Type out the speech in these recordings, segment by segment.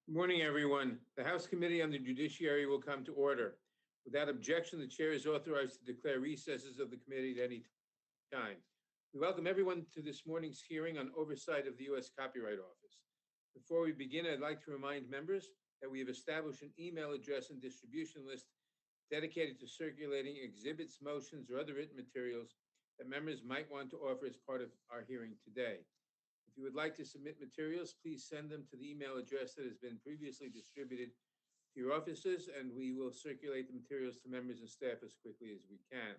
Good morning, everyone. The House Committee on the Judiciary will come to order. Without objection, the chair is authorized to declare recesses of the committee at any time. We welcome everyone to this morning's hearing on oversight of the U.S. Copyright Office. Before we begin, I'd like to remind members that we have established an email address and distribution list dedicated to circulating exhibits, motions, or other written materials that members might want to offer as part of our hearing today. If you would like to submit materials, please send them to the email address that has been previously distributed to your offices, and we will circulate the materials to members and staff as quickly as we can.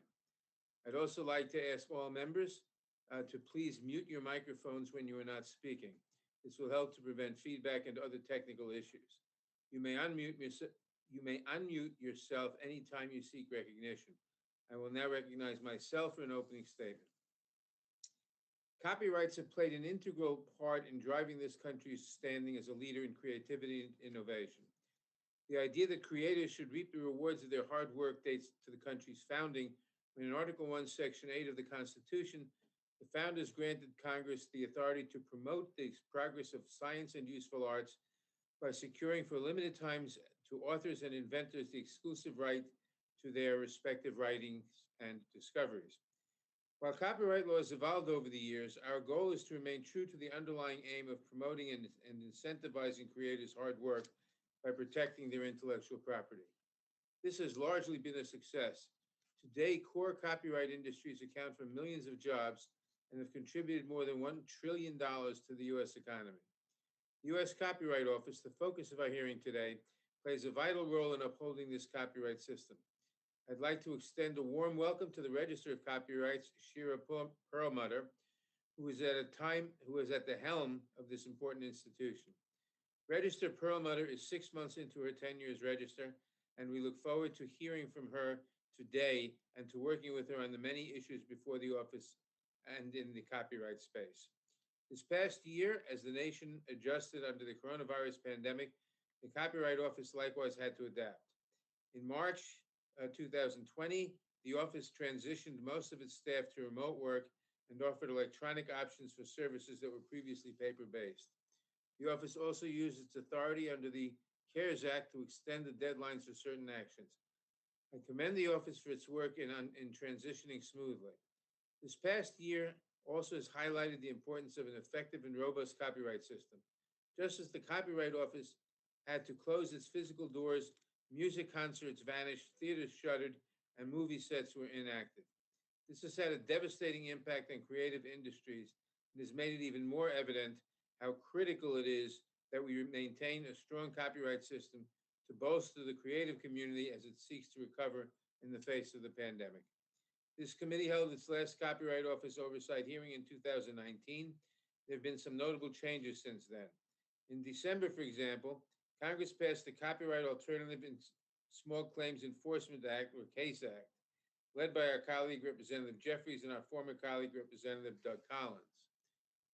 I'd also like to ask all members to please mute your microphones when you are not speaking. This will help to prevent feedback and other technical issues. You may unmute yourself anytime you seek recognition. I will now recognize myself for an opening statement. Copyrights have played an integral part in driving this country's standing as a leader in creativity and innovation. The idea that creators should reap the rewards of their hard work dates to the country's founding, when in Article 1, Section 8 of the Constitution, the founders granted Congress the authority to promote the progress of science and useful arts by securing for limited times to authors and inventors the exclusive right to their respective writings and discoveries. While copyright laws evolved over the years, our goal is to remain true to the underlying aim of promoting and incentivizing creators' hard work by protecting their intellectual property. This has largely been a success. Today, core copyright industries account for millions of jobs and have contributed more than $1 trillion to the U.S. economy. The U.S. Copyright Office, the focus of our hearing today, plays a vital role in upholding this copyright system. I'd like to extend a warm welcome to the Register of Copyrights, Shira Perlmutter, who is at the helm of this important institution. Register Perlmutter is 6 months into her tenure as Register, and we look forward to hearing from her today and to working with her on the many issues before the office and in the copyright space. This past year, as the nation adjusted under the coronavirus pandemic, the Copyright Office likewise had to adapt. In March 2020, the office transitioned most of its staff to remote work and offered electronic options for services that were previously paper-based. The office also used its authority under the CARES Act to extend the deadlines for certain actions. I commend the office for its work in transitioning smoothly. This past year also has highlighted the importance of an effective and robust copyright system. Just as the Copyright Office had to close its physical doors, music concerts vanished, theaters shuttered, and movie sets were inactive. This has had a devastating impact on creative industries and has made it even more evident how critical it is that we maintain a strong copyright system to bolster the creative community as it seeks to recover in the face of the pandemic. This committee held its last Copyright Office oversight hearing in 2019. There have been some notable changes since then. In December, for example, Congress passed the Copyright Alternative in Small Claims Enforcement Act, or CASE Act, led by our colleague Representative Jeffries and our former colleague Representative Doug Collins.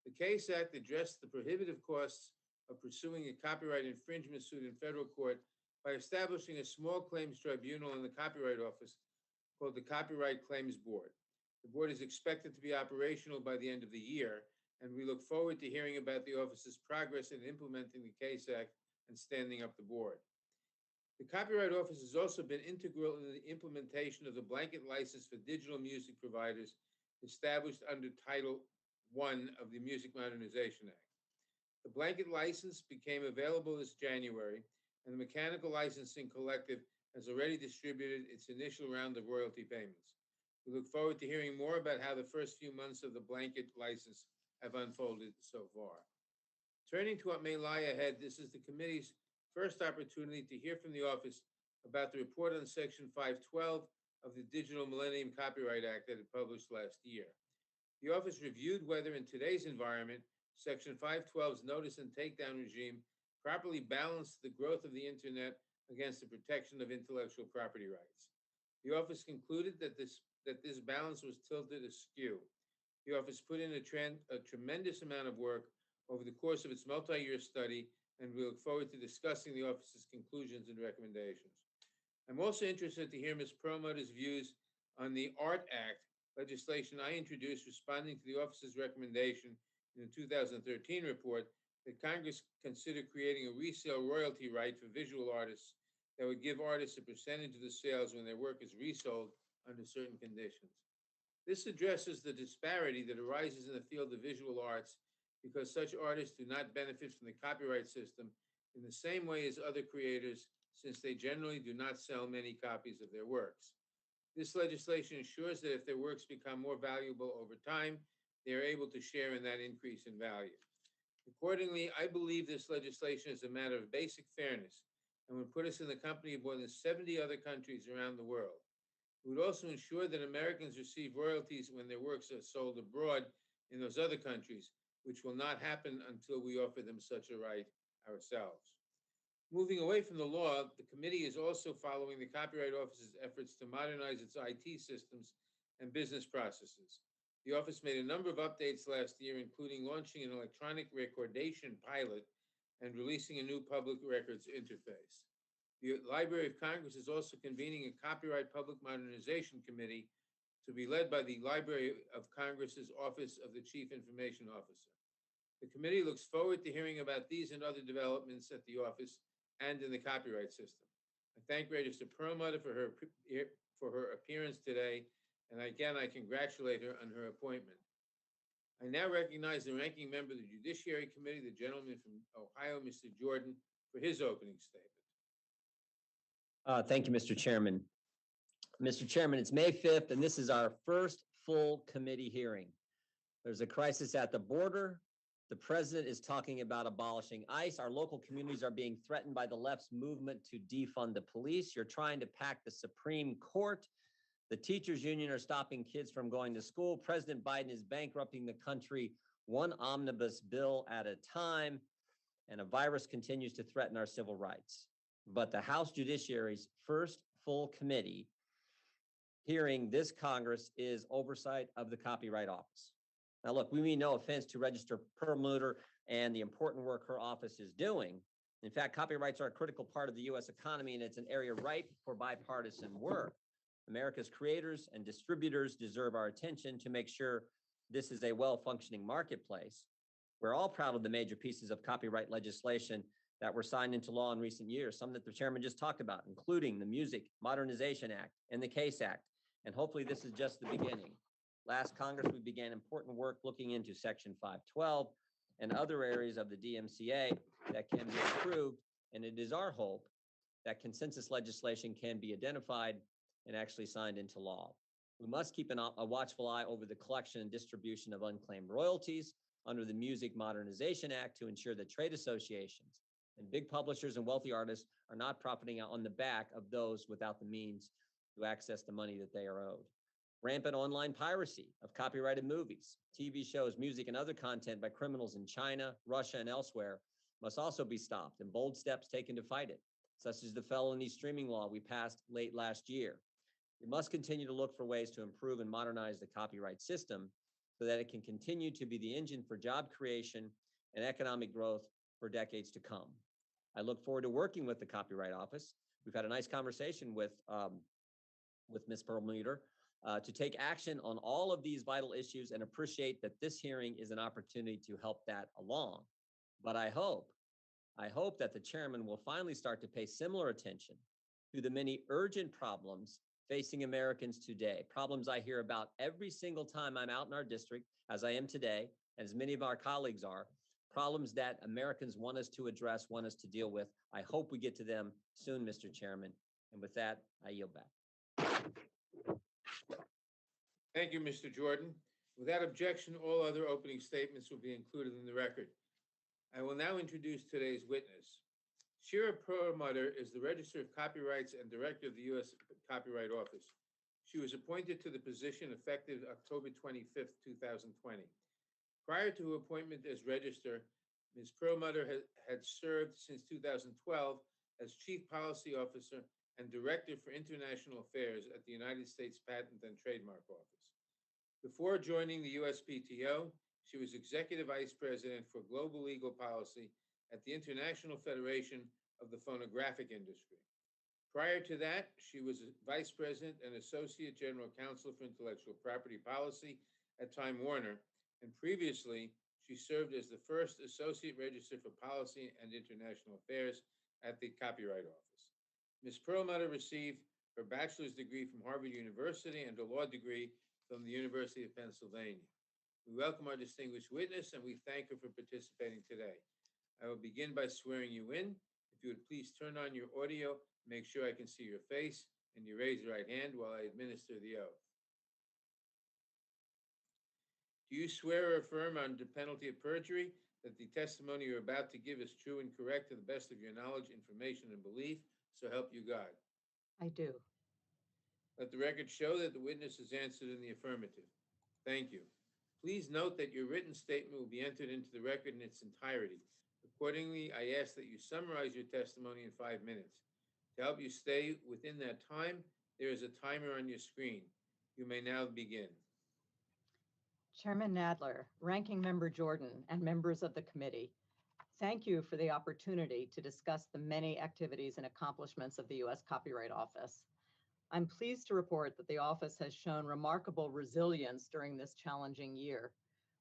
The CASE Act addressed the prohibitive costs of pursuing a copyright infringement suit in federal court by establishing a small claims tribunal in the Copyright Office called the Copyright Claims Board. The board is expected to be operational by the end of the year, and we look forward to hearing about the office's progress in implementing the CASE Act and standing up the board. The Copyright Office has also been integral in the implementation of the blanket license for digital music providers established under Title I of the Music Modernization Act. The blanket license became available this January, and the Mechanical Licensing Collective has already distributed its initial round of royalty payments. We look forward to hearing more about how the first few months of the blanket license have unfolded so far. Turning to what may lie ahead, this is the committee's first opportunity to hear from the office about the report on Section 512 of the Digital Millennium Copyright Act that it published last year. The office reviewed whether in today's environment, Section 512's notice and takedown regime properly balanced the growth of the internet against the protection of intellectual property rights. The office concluded that this balance was tilted askew. The office put in a tremendous amount of work over the course of its multi-year study, and we look forward to discussing the office's conclusions and recommendations. I'm also interested to hear Ms. Perlmutter's views on the ART Act legislation I introduced responding to the office's recommendation in the 2013 report that Congress consider creating a resale royalty right for visual artists that would give artists a percentage of the sales when their work is resold under certain conditions. This addresses the disparity that arises in the field of visual arts because such artists do not benefit from the copyright system in the same way as other creators, since they generally do not sell many copies of their works. This legislation ensures that if their works become more valuable over time, they are able to share in that increase in value. Accordingly, I believe this legislation is a matter of basic fairness and would put us in the company of more than 70 other countries around the world. It would also ensure that Americans receive royalties when their works are sold abroad in those other countries, which will not happen until we offer them such a right ourselves. Moving away from the law, the committee is also following the Copyright Office's efforts to modernize its IT systems and business processes. The office made a number of updates last year, including launching an electronic recordation pilot and releasing a new public records interface. The Library of Congress is also convening a Copyright Public Modernization Committee to be led by the Library of Congress's Office of the Chief Information Officer. The committee looks forward to hearing about these and other developments at the office and in the copyright system. I thank Register Perlmutter for her appearance today, and again, I congratulate her on her appointment. I now recognize the ranking member of the Judiciary Committee, the gentleman from Ohio, Mr. Jordan, for his opening statement. Thank you, Mr. Chairman. Mr. Chairman, it's May 5th, and this is our first full committee hearing. There's a crisis at the border. The president is talking about abolishing ICE. Our local communities are being threatened by the left's movement to defund the police. You're trying to pack the Supreme Court. The teachers union are stopping kids from going to school. President Biden is bankrupting the country one omnibus bill at a time, and a virus continues to threaten our civil rights. But the House Judiciary's first full committee hearing this Congress is oversight of the Copyright Office. Now, look, we mean no offense to Register Perlmutter and the important work her office is doing. In fact, copyrights are a critical part of the U.S. economy, and it's an area ripe for bipartisan work. America's creators and distributors deserve our attention to make sure this is a well-functioning marketplace. We're all proud of the major pieces of copyright legislation that were signed into law in recent years, some that the chairman just talked about, including the Music Modernization Act and the CASE Act. And hopefully this is just the beginning. Last Congress, we began important work looking into Section 512 and other areas of the DMCA that can be improved. And it is our hope that consensus legislation can be identified and actually signed into law. We must keep a watchful eye over the collection and distribution of unclaimed royalties under the Music Modernization Act to ensure that trade associations and big publishers and wealthy artists are not profiting on the back of those without the means to access the money that they are owed. Rampant online piracy of copyrighted movies, TV shows, music, and other content by criminals in China, Russia, and elsewhere must also be stopped, and bold steps taken to fight it, such as the felony streaming law we passed late last year. We must continue to look for ways to improve and modernize the copyright system so that it can continue to be the engine for job creation and economic growth for decades to come. I look forward to working with the Copyright Office. We've had a nice conversation with Ms. Perlmutter to take action on all of these vital issues, and appreciate that this hearing is an opportunity to help that along. But I hope that the chairman will finally start to pay similar attention to the many urgent problems facing Americans today, problems I hear about every single time I'm out in our district, as I am today, and as many of our colleagues are, problems that Americans want us to address, want us to deal with. I hope we get to them soon, Mr. Chairman. And with that, I yield back. Thank you, Mr. Jordan. Without objection, all other opening statements will be included in the record. I will now introduce today's witness. Shira Perlmutter is the Register of Copyrights and Director of the U.S. Copyright Office. She was appointed to the position effective October 25th, 2020. Prior to her appointment as Register, Ms. Perlmutter had served since 2012 as Chief Policy Officer and Director for International Affairs at the United States Patent and Trademark Office. Before joining the USPTO, she was Executive Vice President for Global Legal Policy at the International Federation of the Phonographic Industry. Prior to that, she was Vice President and Associate General Counsel for Intellectual Property Policy at Time Warner, and previously, She served as the first Associate Register for Policy and International Affairs at the Copyright Office. Ms. Perlmutter received her bachelor's degree from Harvard University and a law degree from the University of Pennsylvania. We welcome our distinguished witness and we thank her for participating today. I will begin by swearing you in. If you would please turn on your audio, make sure I can see your face, and you raise your right hand while I administer the oath. Do you swear or affirm under penalty of perjury that the testimony you're about to give is true and correct to the best of your knowledge, information, and belief, so help you God? I do. Let the record show that the witness has answered in the affirmative. Thank you. Please note that your written statement will be entered into the record in its entirety. Accordingly, I ask that you summarize your testimony in 5 minutes. To help you stay within that time, there is a timer on your screen. You may now begin. Chairman Nadler, Ranking Member Jordan, and members of the committee, thank you for the opportunity to discuss the many activities and accomplishments of the U.S. Copyright Office. I'm pleased to report that the office has shown remarkable resilience during this challenging year.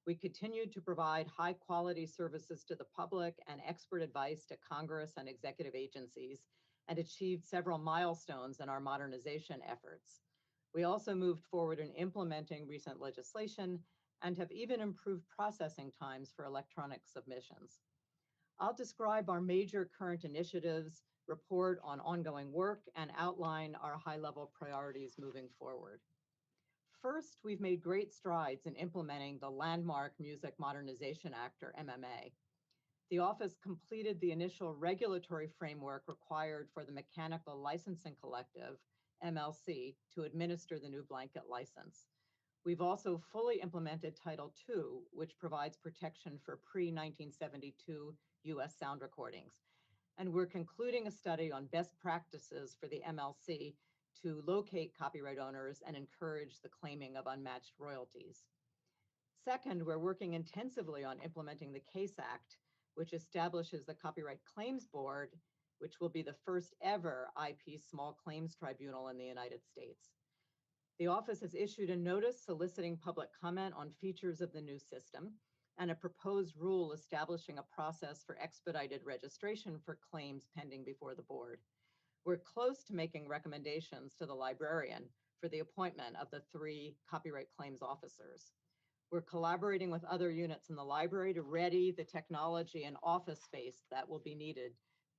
We continued to provide high-quality services to the public and expert advice to Congress and executive agencies, and achieved several milestones in our modernization efforts. We also moved forward in implementing recent legislation and have even improved processing times for electronic submissions. I'll describe our major current initiatives, report on ongoing work, and outline our high-level priorities moving forward. First, we've made great strides in implementing the landmark Music Modernization Act, or MMA. The office completed the initial regulatory framework required for the Mechanical Licensing Collective, MLC, to administer the new blanket license. We've also fully implemented Title II, which provides protection for pre-1972 U.S. sound recordings. And we're concluding a study on best practices for the MLC to locate copyright owners and encourage the claiming of unmatched royalties. Second, we're working intensively on implementing the CASE Act, which establishes the Copyright Claims Board, which will be the first ever IP small claims tribunal in the United States. The office has issued a notice soliciting public comment on features of the new system and a proposed rule establishing a process for expedited registration for claims pending before the board. We're close to making recommendations to the librarian for the appointment of the 3 copyright claims officers. We're collaborating with other units in the library to ready the technology and office space that will be needed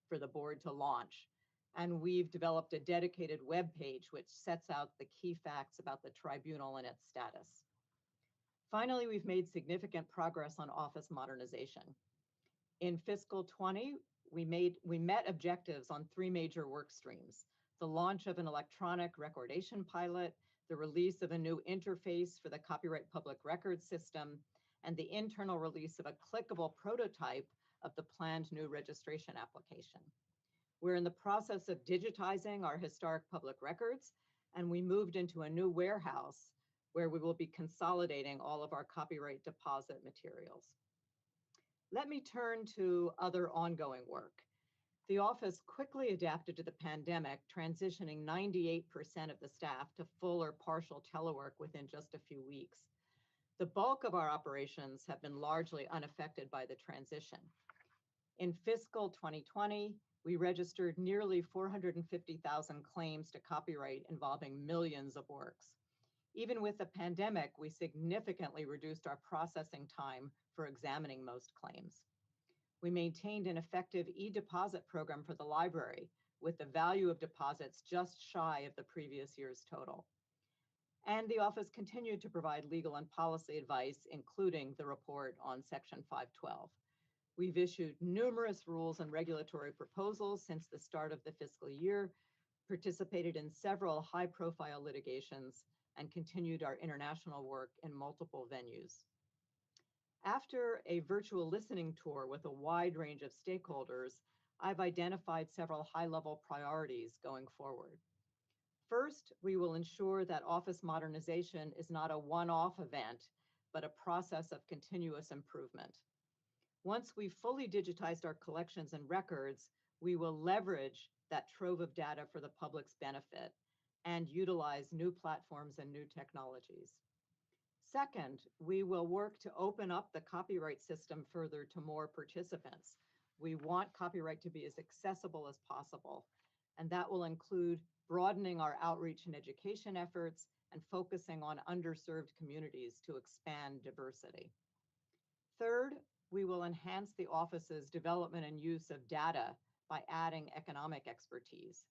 for the board to launch. And we've developed a dedicated web page which sets out the key facts about the tribunal and its status. Finally, we've made significant progress on office modernization. In fiscal 20, we met objectives on 3 major work streams: the launch of an electronic recordation pilot, the release of a new interface for the copyright public records system, and the internal release of a clickable prototype of the planned new registration application. We're in the process of digitizing our historic public records, and we moved into a new warehouse where we will be consolidating all of our copyright deposit materials. Let me turn to other ongoing work. The office quickly adapted to the pandemic, transitioning 98% of the staff to full or partial telework within just a few weeks. The bulk of our operations have been largely unaffected by the transition. In fiscal 2020, we registered nearly 450,000 claims to copyright involving millions of works. Even with the pandemic, we significantly reduced our processing time for examining most claims. We maintained an effective e-deposit program for the library, with the value of deposits just shy of the previous year's total. And the office continued to provide legal and policy advice, including the report on Section 512. We've issued numerous rules and regulatory proposals since the start of the fiscal year, participated in several high-profile litigations, and continued our international work in multiple venues. After a virtual listening tour with a wide range of stakeholders, I've identified several high-level priorities going forward. First, we will ensure that office modernization is not a one-off event, but a process of continuous improvement. Once we've fully digitized our collections and records, we will leverage that trove of data for the public's benefit and utilize new platforms and new technologies. Second, we will work to open up the copyright system further to more participants. We want copyright to be as accessible as possible, and that will include broadening our outreach and education efforts and focusing on underserved communities to expand diversity. Third, we will enhance the office's development and use of data by adding economic expertise.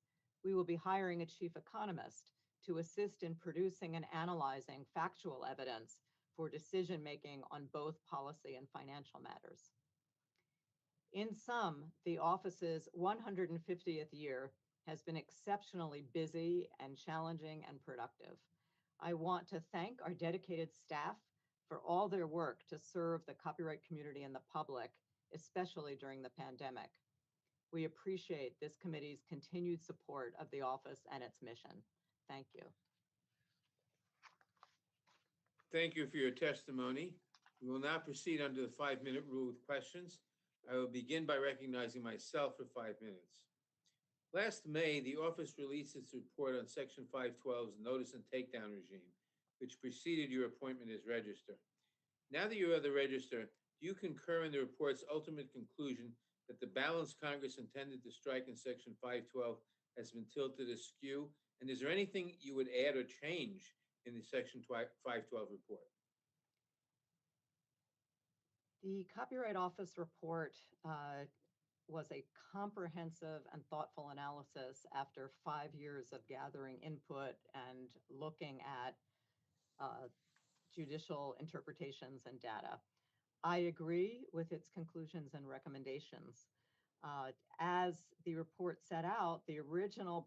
We will be hiring a chief economist to assist in producing and analyzing factual evidence for decision-making on both policy and financial matters. In sum, the office's 150th year has been exceptionally busy and challenging and productive. I want to thank our dedicated staff for all their work to serve the copyright community and the public, especially during the pandemic. We appreciate this committee's continued support of the office and its mission. Thank you. Thank you for your testimony. We will now proceed under the 5-minute rule with questions. I will begin by recognizing myself for 5 minutes. Last May, the office released its report on Section 512's notice and takedown regime, which preceded your appointment as Register. Now that you are the Register, do you concur in the report's ultimate conclusion that the balance Congress intended to strike in Section 512 has been tilted askew? And is there anything you would add or change in the Section 512 report? The Copyright Office report was a comprehensive and thoughtful analysis after 5 years of gathering input and looking at judicial interpretations and data. I agree with its conclusions and recommendations. As the report set out, the original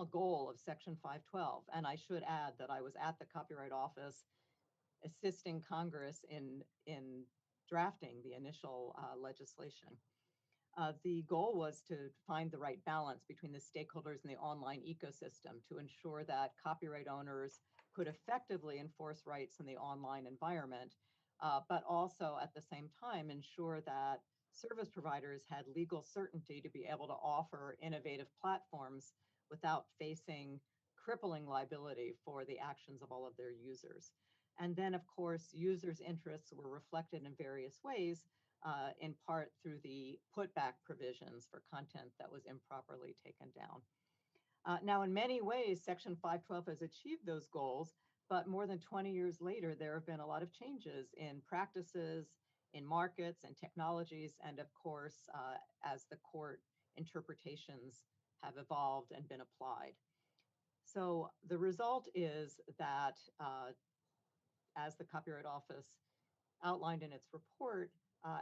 goal of Section 512, and I should add that I was at the Copyright Office assisting Congress in drafting the initial legislation. The goal was to find the right balance between the stakeholders in the online ecosystem to ensure that copyright owners could effectively enforce rights in the online environment, but also at the same time ensure that service providers had legal certainty to be able to offer innovative platforms without facing crippling liability for the actions of all of their users. And then, of course, users' interests were reflected in various ways, in part through the putback provisions for content that was improperly taken down. Now, in many ways, Section 512 has achieved those goals, but more than 20 years later, there have been a lot of changes in practices, in markets and technologies, and of course, as the court interpretations have evolved and been applied. So the result is that, as the Copyright Office outlined in its report,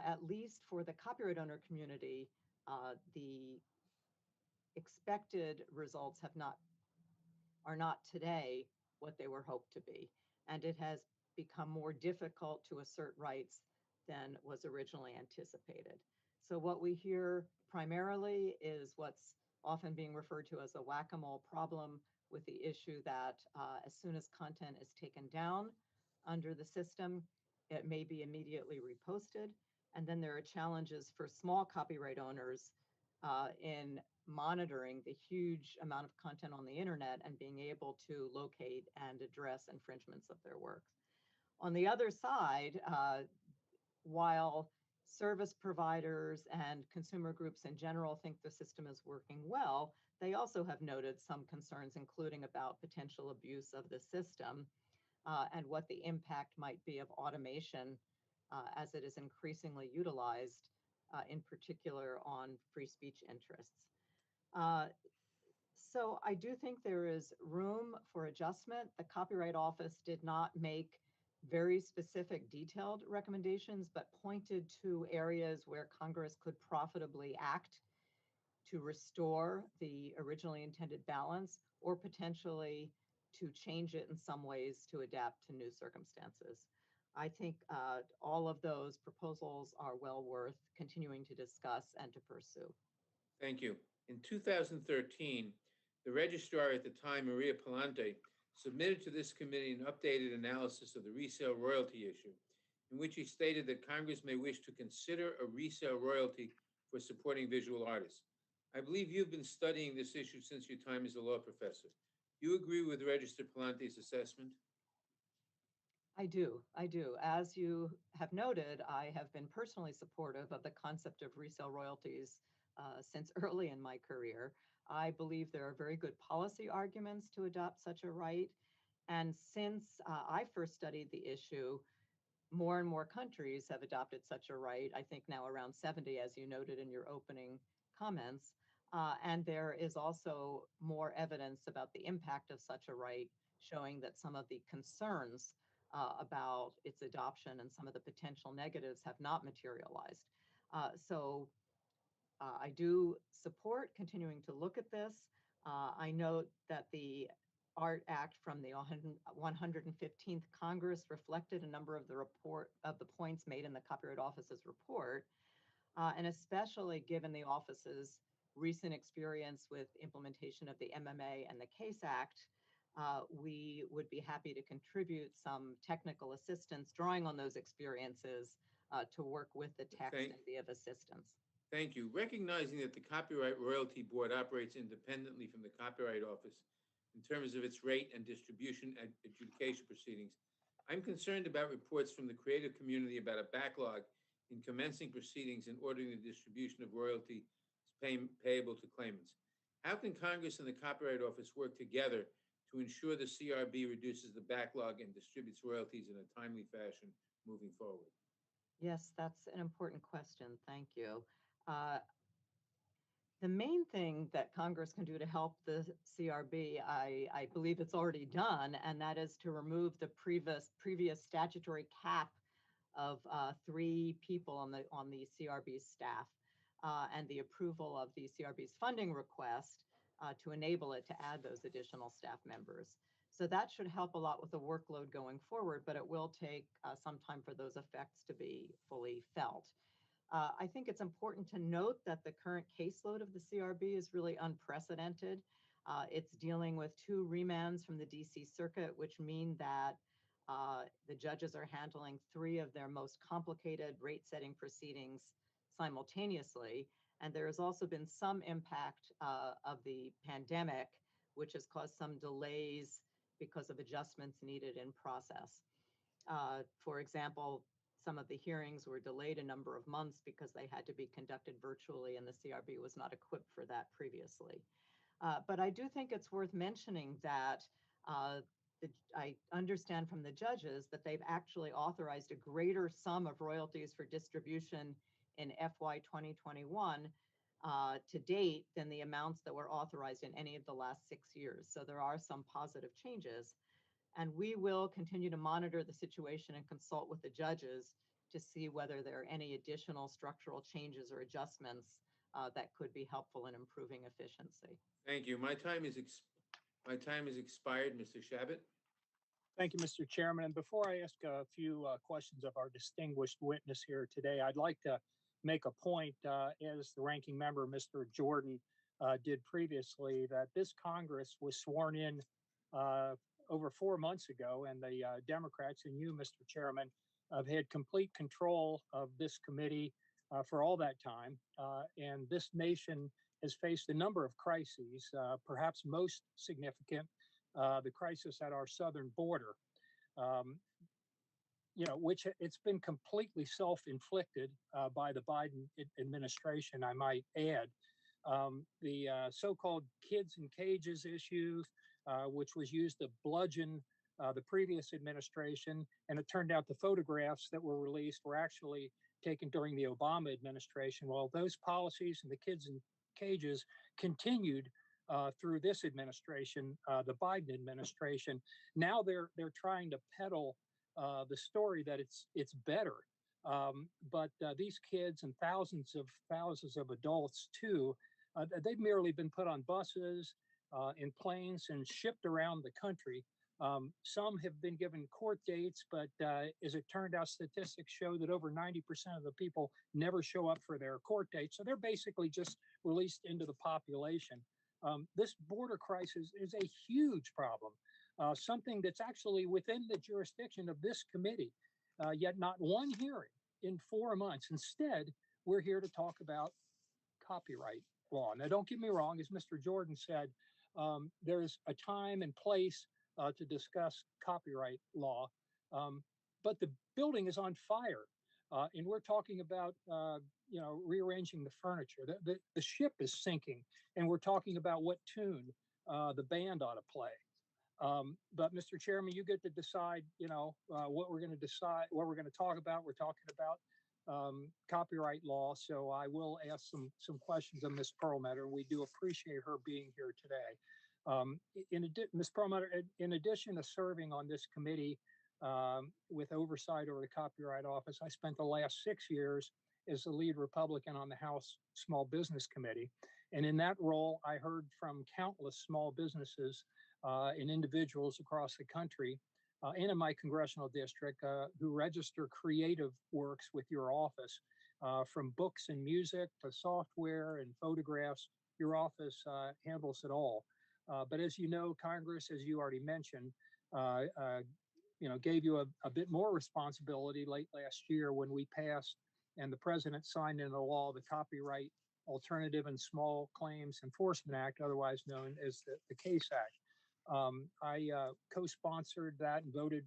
at least for the copyright owner community, the expected results are not today what they were hoped to be, and it has become more difficult to assert rights than was originally anticipated. So what we hear primarily is what's often being referred to as a whack-a-mole problem, with the issue that as soon as content is taken down under the system, it may be immediately reposted. And then there are challenges for small copyright owners in monitoring the huge amount of content on the internet and being able to locate and address infringements of their works. On the other side, while service providers and consumer groups in general think the system is working well, they also have noted some concerns, including about potential abuse of the system and what the impact might be of automation as it is increasingly utilized, in particular on free speech interests. So I do think there is room for adjustment. The Copyright Office did not make very specific detailed recommendations, but pointed to areas where Congress could profitably act to restore the originally intended balance, or potentially to change it in some ways to adapt to new circumstances. I think all of those proposals are well worth continuing to discuss and to pursue. Thank you. In 2013, the registrar at the time, Maria Palante, submitted to this committee an updated analysis of the resale royalty issue, in which he stated that Congress may wish to consider a resale royalty for supporting visual artists. I believe you've been studying this issue since your time as a law professor. Do you agree with Register Palante's assessment? I do. As you have noted, I have been personally supportive of the concept of resale royalties since early in my career. I believe there are very good policy arguments to adopt such a right. And since I first studied the issue, more and more countries have adopted such a right. I think now around 70, as you noted in your opening comments. And there is also more evidence about the impact of such a right, showing that some of the concerns about its adoption and some of the potential negatives have not materialized. So I do support continuing to look at this. I note that the ART Act from the 115th Congress reflected a number of the points made in the Copyright Office's report, and especially given the office's recent experience with implementation of the MMA and the CASE Act, we would be happy to contribute some technical assistance drawing on those experiences to work with the text and be of assistance. Thank you. Recognizing that the Copyright Royalty Board operates independently from the Copyright Office in terms of its rate and distribution and adjudication proceedings, I'm concerned about reports from the creative community about a backlog in commencing proceedings and ordering the distribution of royalty payable to claimants. How can Congress and the Copyright Office work together to ensure the CRB reduces the backlog and distributes royalties in a timely fashion moving forward? Yes, that's an important question. Thank you. Uh, the main thing that Congress can do to help the CRB, I believe it's already done, and that is to remove the previous statutory cap of 3 people on the CRB staff, and the approval of the CRB's funding request to enable it to add those additional staff members. So that should help a lot with the workload going forward, but it will take some time for those effects to be fully felt. I think it's important to note that the current caseload of the CRB is really unprecedented. It's dealing with 2 remands from the DC Circuit, which mean that the judges are handling 3 of their most complicated rate-setting proceedings simultaneously. And there has also been some impact of the pandemic, which has caused some delays because of adjustments needed in process. For example, some of the hearings were delayed a number of months because they had to be conducted virtually, and the CRB was not equipped for that previously. But I do think it's worth mentioning that I understand from the judges that they've actually authorized a greater sum of royalties for distribution in FY 2021 to date than the amounts that were authorized in any of the last 6 years. So there are some positive changes. And we will continue to monitor the situation and consult with the judges to see whether there are any additional structural changes or adjustments that could be helpful in improving efficiency. Thank you. My time is expired, Mr. Shabbat. Thank you, Mr. Chairman. And before I ask a few questions of our distinguished witness here today, I'd like to make a point, as the ranking member, Mr. Jordan, did previously, that this Congress was sworn in over 4 months ago, and the Democrats and you, Mr. Chairman, have had complete control of this committee for all that time. And this nation has faced a number of crises, perhaps most significant, the crisis at our southern border, which it's been completely self-inflicted by the Biden administration, I might add. The so-called kids in cages issue, which was used to bludgeon the previous administration. And it turned out the photographs that were released were actually taken during the Obama administration. Well, those policies and the kids in cages continued through this administration, the Biden administration. Now they're trying to peddle the story that it's better. But these kids and thousands of adults too, they've merely been put on buses, in planes, and shipped around the country. Some have been given court dates, but as it turned out, statistics show that over 90% of the people never show up for their court dates. So they're basically just released into the population. This border crisis is a huge problem, something that's actually within the jurisdiction of this committee, yet not one hearing in 4 months. Instead, we're here to talk about copyright law. Now, don't get me wrong, as Mr. Jordan said, there's a time and place to discuss copyright law. But the building is on fire, and we're talking about rearranging the furniture. The ship is sinking, and we're talking about what tune the band ought to play. But Mr. Chairman, you get to decide, what we're going to decide, what we're going to talk about. We're talking about copyright law, so I will ask some questions of Ms. Perlmutter. We do appreciate her being here today. Ms. Perlmutter, in addition to serving on this committee with oversight over the Copyright Office, I spent the last 6 years as the lead Republican on the House Small Business Committee. And in that role, I heard from countless small businesses and individuals across the country and in my congressional district who register creative works with your office, from books and music to software and photographs. Your office handles it all. But as you know, Congress, as you already mentioned, gave you a bit more responsibility late last year when we passed and the president signed into law the Copyright Alternative and Small Claims Enforcement Act, otherwise known as the CASE Act. I co-sponsored that and voted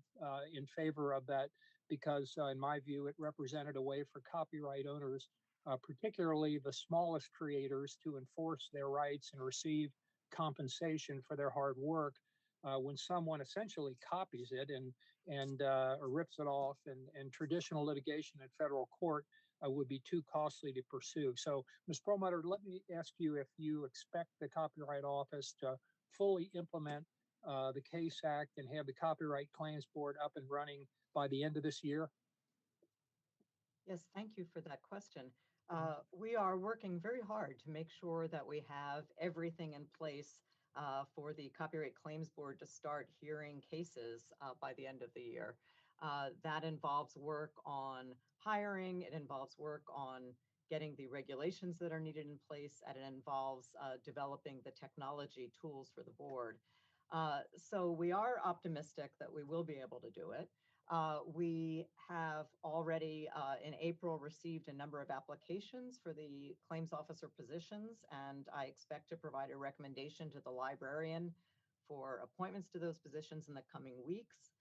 in favor of that because, in my view, it represented a way for copyright owners, particularly the smallest creators, to enforce their rights and receive compensation for their hard work when someone essentially copies it and or rips it off, and traditional litigation in federal court would be too costly to pursue. So, Ms. Perlmutter, let me ask you if you expect the Copyright Office to fully implement the CASE Act and have the Copyright Claims Board up and running by the end of this year? Yes, thank you for that question. We are working very hard to make sure that we have everything in place for the Copyright Claims Board to start hearing cases by the end of the year. That involves work on hiring, it involves work on getting the regulations that are needed in place, and it involves developing the technology tools for the board. So we are optimistic that we will be able to do it. We have already in April received a number of applications for the claims officer positions, and I expect to provide a recommendation to the librarian for appointments to those positions in the coming weeks.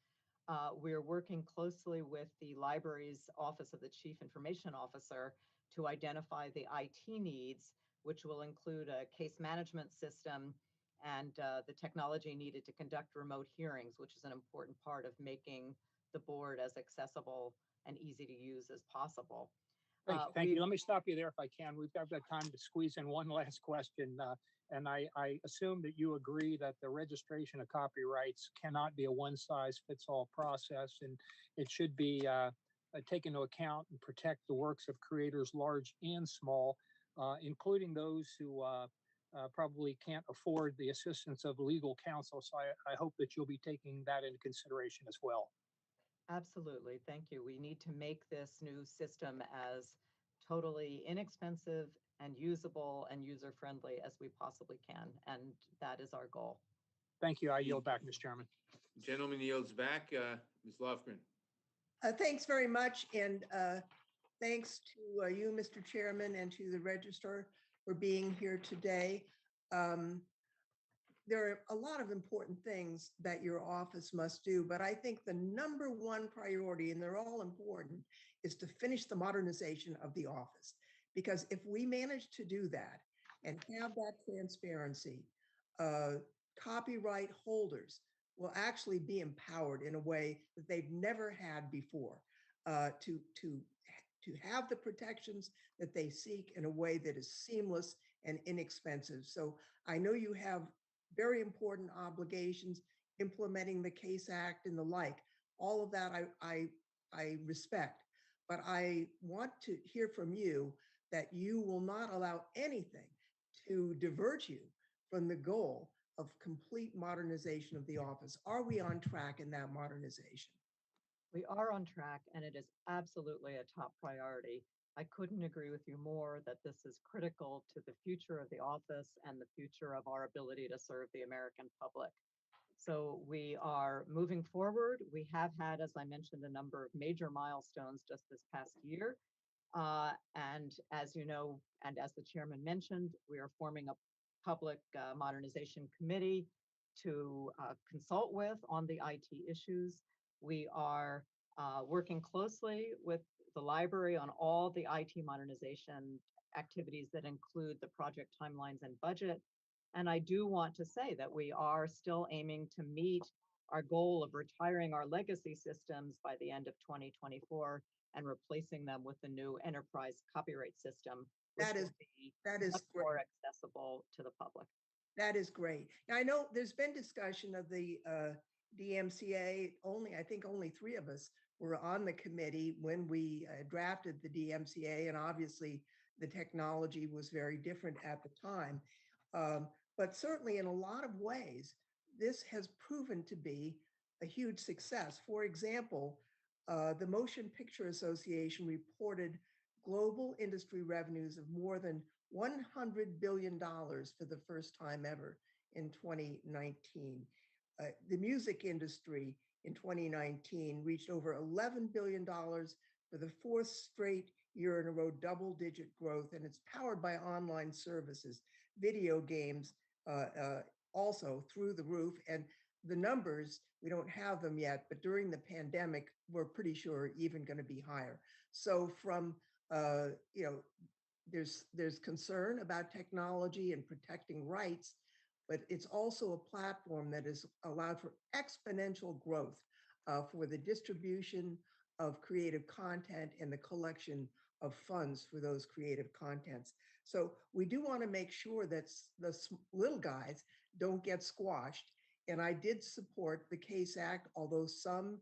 We're working closely with the library's Office of the Chief Information Officer to identify the IT needs, which will include a case management system and the technology needed to conduct remote hearings, which is an important part of making the board as accessible and easy to use as possible. Great, thank you. Let me stop you there if I can. We've got time to squeeze in one last question. And I assume that you agree that the registration of copyrights cannot be a one-size-fits-all process, and it should be take into account and protect the works of creators large and small, including those who probably can't afford the assistance of legal counsel. So I hope that you'll be taking that into consideration as well. Absolutely. Thank you. We need to make this new system as totally inexpensive and usable and user-friendly as we possibly can. And that is our goal. Thank you. I yield back, Mr. Chairman. Gentleman yields back. Ms. Lofgren. Thanks very much. And thanks to you, Mr. Chairman, and to the Register for being here today. There are a lot of important things that your office must do, but I think the number one priority, and they're all important, is to finish the modernization of the office. Because if we manage to do that and have that transparency, copyright holders will actually be empowered in a way that they've never had before, to have the protections that they seek in a way that is seamless and inexpensive. So I know you have very important obligations, implementing the CASE Act and the like. All of that I respect, but I want to hear from you that you will not allow anything to divert you from the goal of complete modernization of the office. Are we on track in that modernization? We are on track, and it is absolutely a top priority. I couldn't agree with you more that this is critical to the future of the office and the future of our ability to serve the American public. So we are moving forward. We have had, as I mentioned, a number of major milestones just this past year. And as you know, and as the chairman mentioned, we are forming a public modernization committee to consult with on the IT issues. We are working closely with the library on all the IT modernization activities that include the project timelines and budget. And I do want to say that we are still aiming to meet our goal of retiring our legacy systems by the end of 2024 and replacing them with the new enterprise copyright system, which That is will be that is much great. more accessible to the public. That is great. Now, I know there's been discussion of the DMCA. I think only 3 of us were on the committee when we drafted the DMCA, and obviously the technology was very different at the time. But certainly in a lot of ways, this has proven to be a huge success. For example, the Motion Picture Association reported global industry revenues of more than $100 billion for the first time ever in 2019. The music industry in 2019 reached over $11 billion for the 4th straight year in a row, double-digit growth, and it's powered by online services, video games, also through the roof. And the numbers, we don't have them yet, but during the pandemic, we're pretty sure even going to be higher. So from, there's concern about technology and protecting rights, but it's also a platform that has allowed for exponential growth for the distribution of creative content and the collection of funds for those creative contents. So we do want to make sure that the little guys don't get squashed. And I did support the CASE Act, although some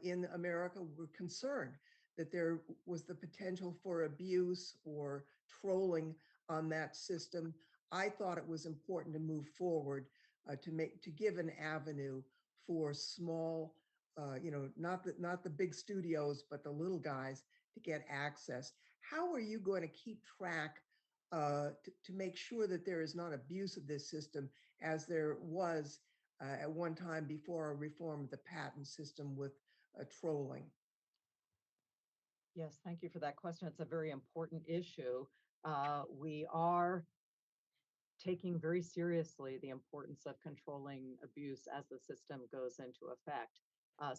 in America were concerned that there was the potential for abuse or trolling on that system. I thought it was important to move forward to give an avenue for small, not the big studios, but the little guys to get access. How are you going to keep track to make sure that there is not abuse of this system, as there was at one time before a reform of the patent system with trolling? Yes, thank you for that question. It's a very important issue. We are taking very seriously the importance of controlling abuse as the system goes into effect.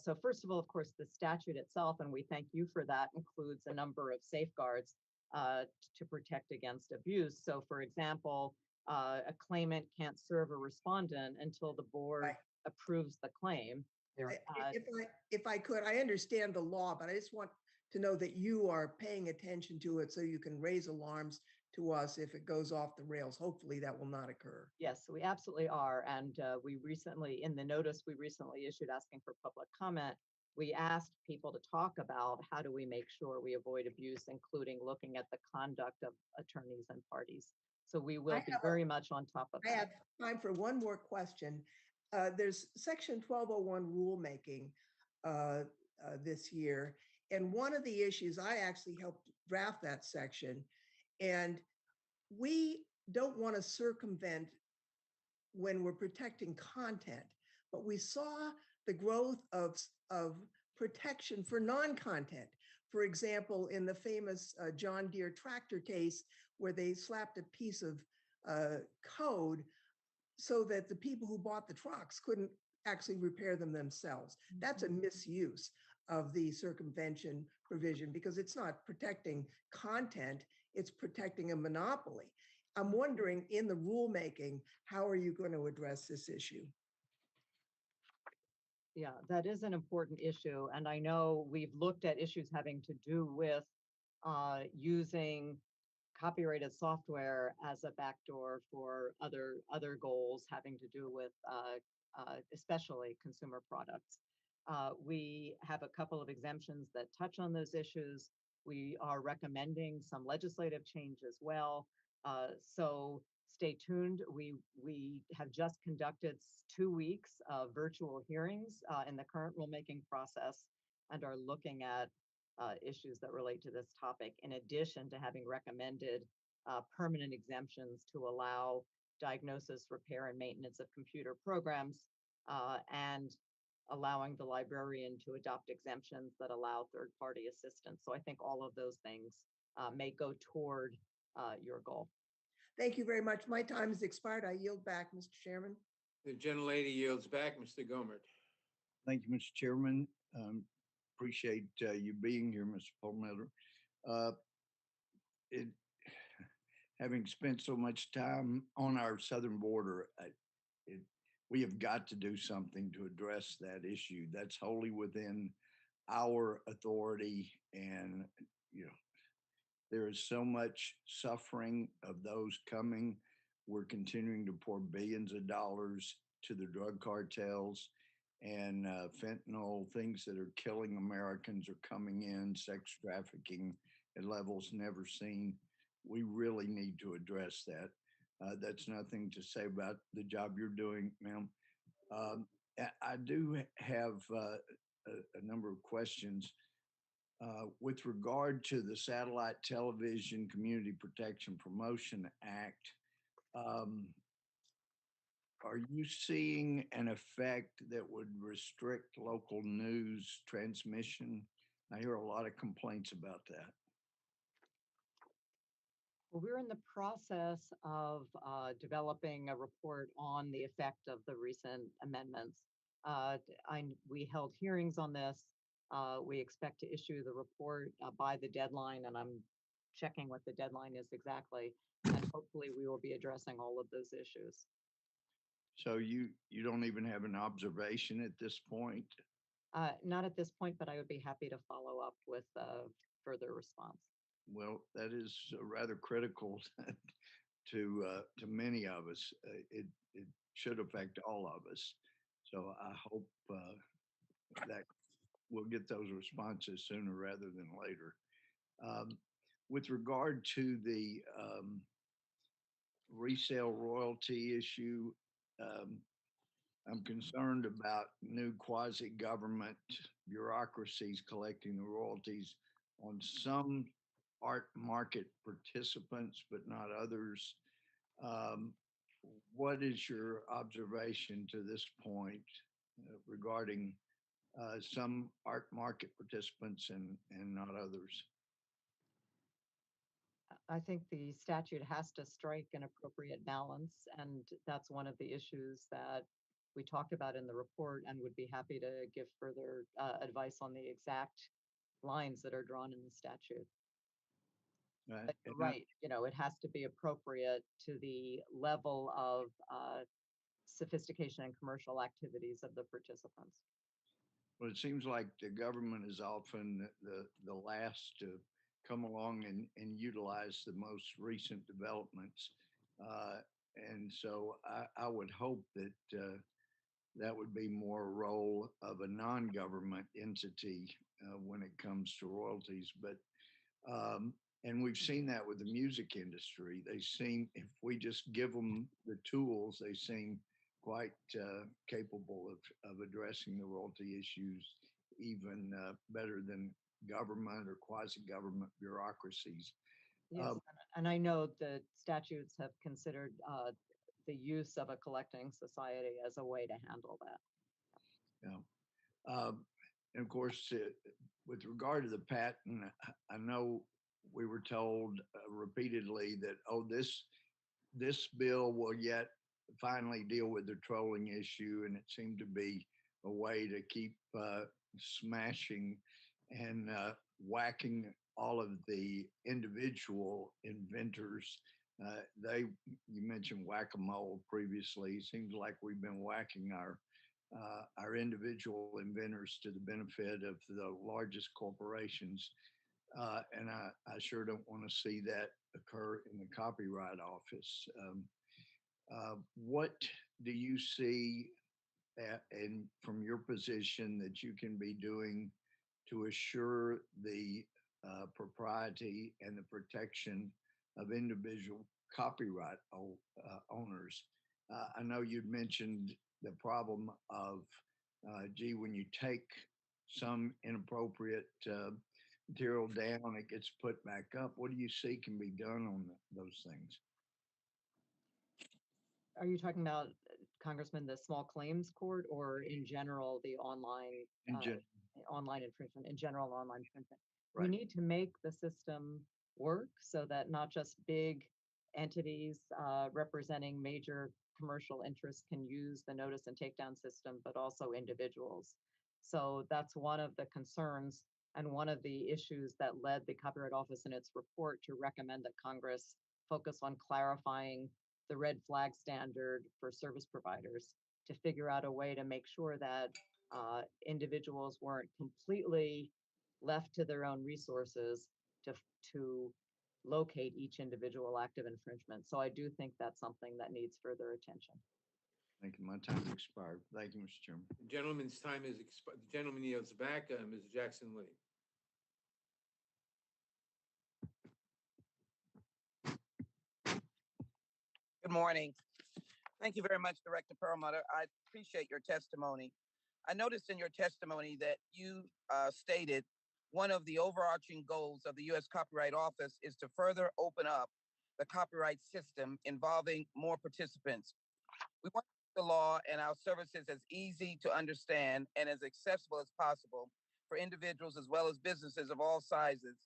So first of all, of course, the statute itself, and we thank you for that, includes a number of safeguards to protect against abuse. So for example, a claimant can't serve a respondent until the board Right. approves the claim. If I could, I understand the law, but I just want to know that you are paying attention to it so you can raise alarms to us if it goes off the rails. Hopefully that will not occur. Yes, we absolutely are. And we recently, in the notice we recently issued asking for public comment, we asked people to talk about how do we make sure we avoid abuse, including looking at the conduct of attorneys and parties. So we will be very much on top of I have that. time for one more question. There's Section 1201 rulemaking this year. And one of the issues, I actually helped draft that section, and we don't want to circumvent when we're protecting content, but we saw the growth of protection for non-content. For example, in the famous John Deere tractor case, where they slapped a piece of code so that the people who bought the trucks couldn't actually repair them themselves. That's a misuse of the circumvention provision because it's not protecting content, it's protecting a monopoly. I'm wondering, in the rulemaking, how are you going to address this issue? Yeah, that is an important issue. And I know we've looked at issues having to do with using copyrighted software as a backdoor for other goals having to do with especially consumer products. We have a couple of exemptions that touch on those issues. We are recommending some legislative change as well. So stay tuned. We have just conducted 2 weeks of virtual hearings in the current rulemaking process and are looking at issues that relate to this topic, in addition to having recommended permanent exemptions to allow diagnosis, repair, and maintenance of computer programs, and allowing the librarian to adopt exemptions that allow third-party assistance. So I think all of those things may go toward your goal. Thank you very much. My time has expired. I yield back, Mr. Chairman. The gentlelady yields back, Mr. Gomert. Thank you, Mr. Chairman. Appreciate you being here, Mr. Palmetto. Uh, it, having spent so much time on our southern border, it, we have got to do something to address that issue. That's wholly within our authority, and you know, there is so much suffering of those coming. We're continuing to pour billions of dollars to the drug cartels, and fentanyl, things that are killing Americans, are coming in, sex trafficking at levels never seen. We really need to address that. That's nothing to say about the job you're doing, ma'am. Um, I do have a number of questions. With regard to the Satellite Television Community Protection Promotion Act, um, are you seeing an effect that would restrict local news transmission? I hear a lot of complaints about that. Well, we're in the process of developing a report on the effect of the recent amendments. We held hearings on this. We expect to issue the report by the deadline, and I'm checking what the deadline is exactly. And hopefully we will be addressing all of those issues. So you don't even have an observation at this point? Not at this point, but I would be happy to follow up with further response. Well, that is rather critical to many of us. It should affect all of us. So I hope that we'll get those responses sooner rather than later. Um, with regard to the resale royalty issue, um, I'm concerned about new quasi-government bureaucracies collecting the royalties on some art market participants, but not others. Um, what is your observation to this point regarding some art market participants and not others? I think the statute has to strike an appropriate balance, and that's one of the issues that we talked about in the report, and would be happy to give further advice on the exact lines that are drawn in the statute. But you're right, it has to be appropriate to the level of sophistication and commercial activities of the participants. Well, it seems like the government is often the last to come along and utilize the most recent developments. Uh, and so I would hope that that would be more a role of a non-government entity when it comes to royalties. But and we've seen that with the music industry. They seem, if we just give them the tools, they seem quite capable of addressing the royalty issues even better than government or quasi-government bureaucracies. Yes, and I know the statutes have considered the use of a collecting society as a way to handle that. Yeah. And of course, with regard to the patent, I know we were told repeatedly that, oh, this bill will yet finally deal with the trolling issue, and it seemed to be a way to keep smashing and whacking all of the individual inventors. You mentioned whack-a-mole previously. Seems like we've been whacking our individual inventors to the benefit of the largest corporations. And I sure don't want to see that occur in the Copyright Office. What do you see and from your position that you can be doing to assure the propriety and the protection of individual copyright owners? I know you'd mentioned the problem of, gee, when you take some inappropriate material down, it gets put back up. What do you see can be done on those things? Are you talking about, Congressman, the small claims court, or in general, the online online infringement, in general online infringement? Right. We need to make the system work so that not just big entities representing major commercial interests can use the notice and takedown system, but also individuals. So that's one of the concerns and one of the issues that led the Copyright Office in its report to recommend that Congress focus on clarifying the red flag standard for service providers to figure out a way to make sure that individuals weren't completely left to their own resources to locate each individual act of infringement. So I do think that's something that needs further attention. Thank you. My time's expired. Thank you, Mr. Chairman. The gentleman's time is expired. The gentleman yields back, Ms. Jackson Lee. Good morning. Thank you very much, Director Perlmutter. I appreciate your testimony. I noticed in your testimony that you stated one of the overarching goals of the U.S. Copyright Office is to further open up the copyright system involving more participants. We want the law and our services as easy to understand and as accessible as possible for individuals as well as businesses of all sizes.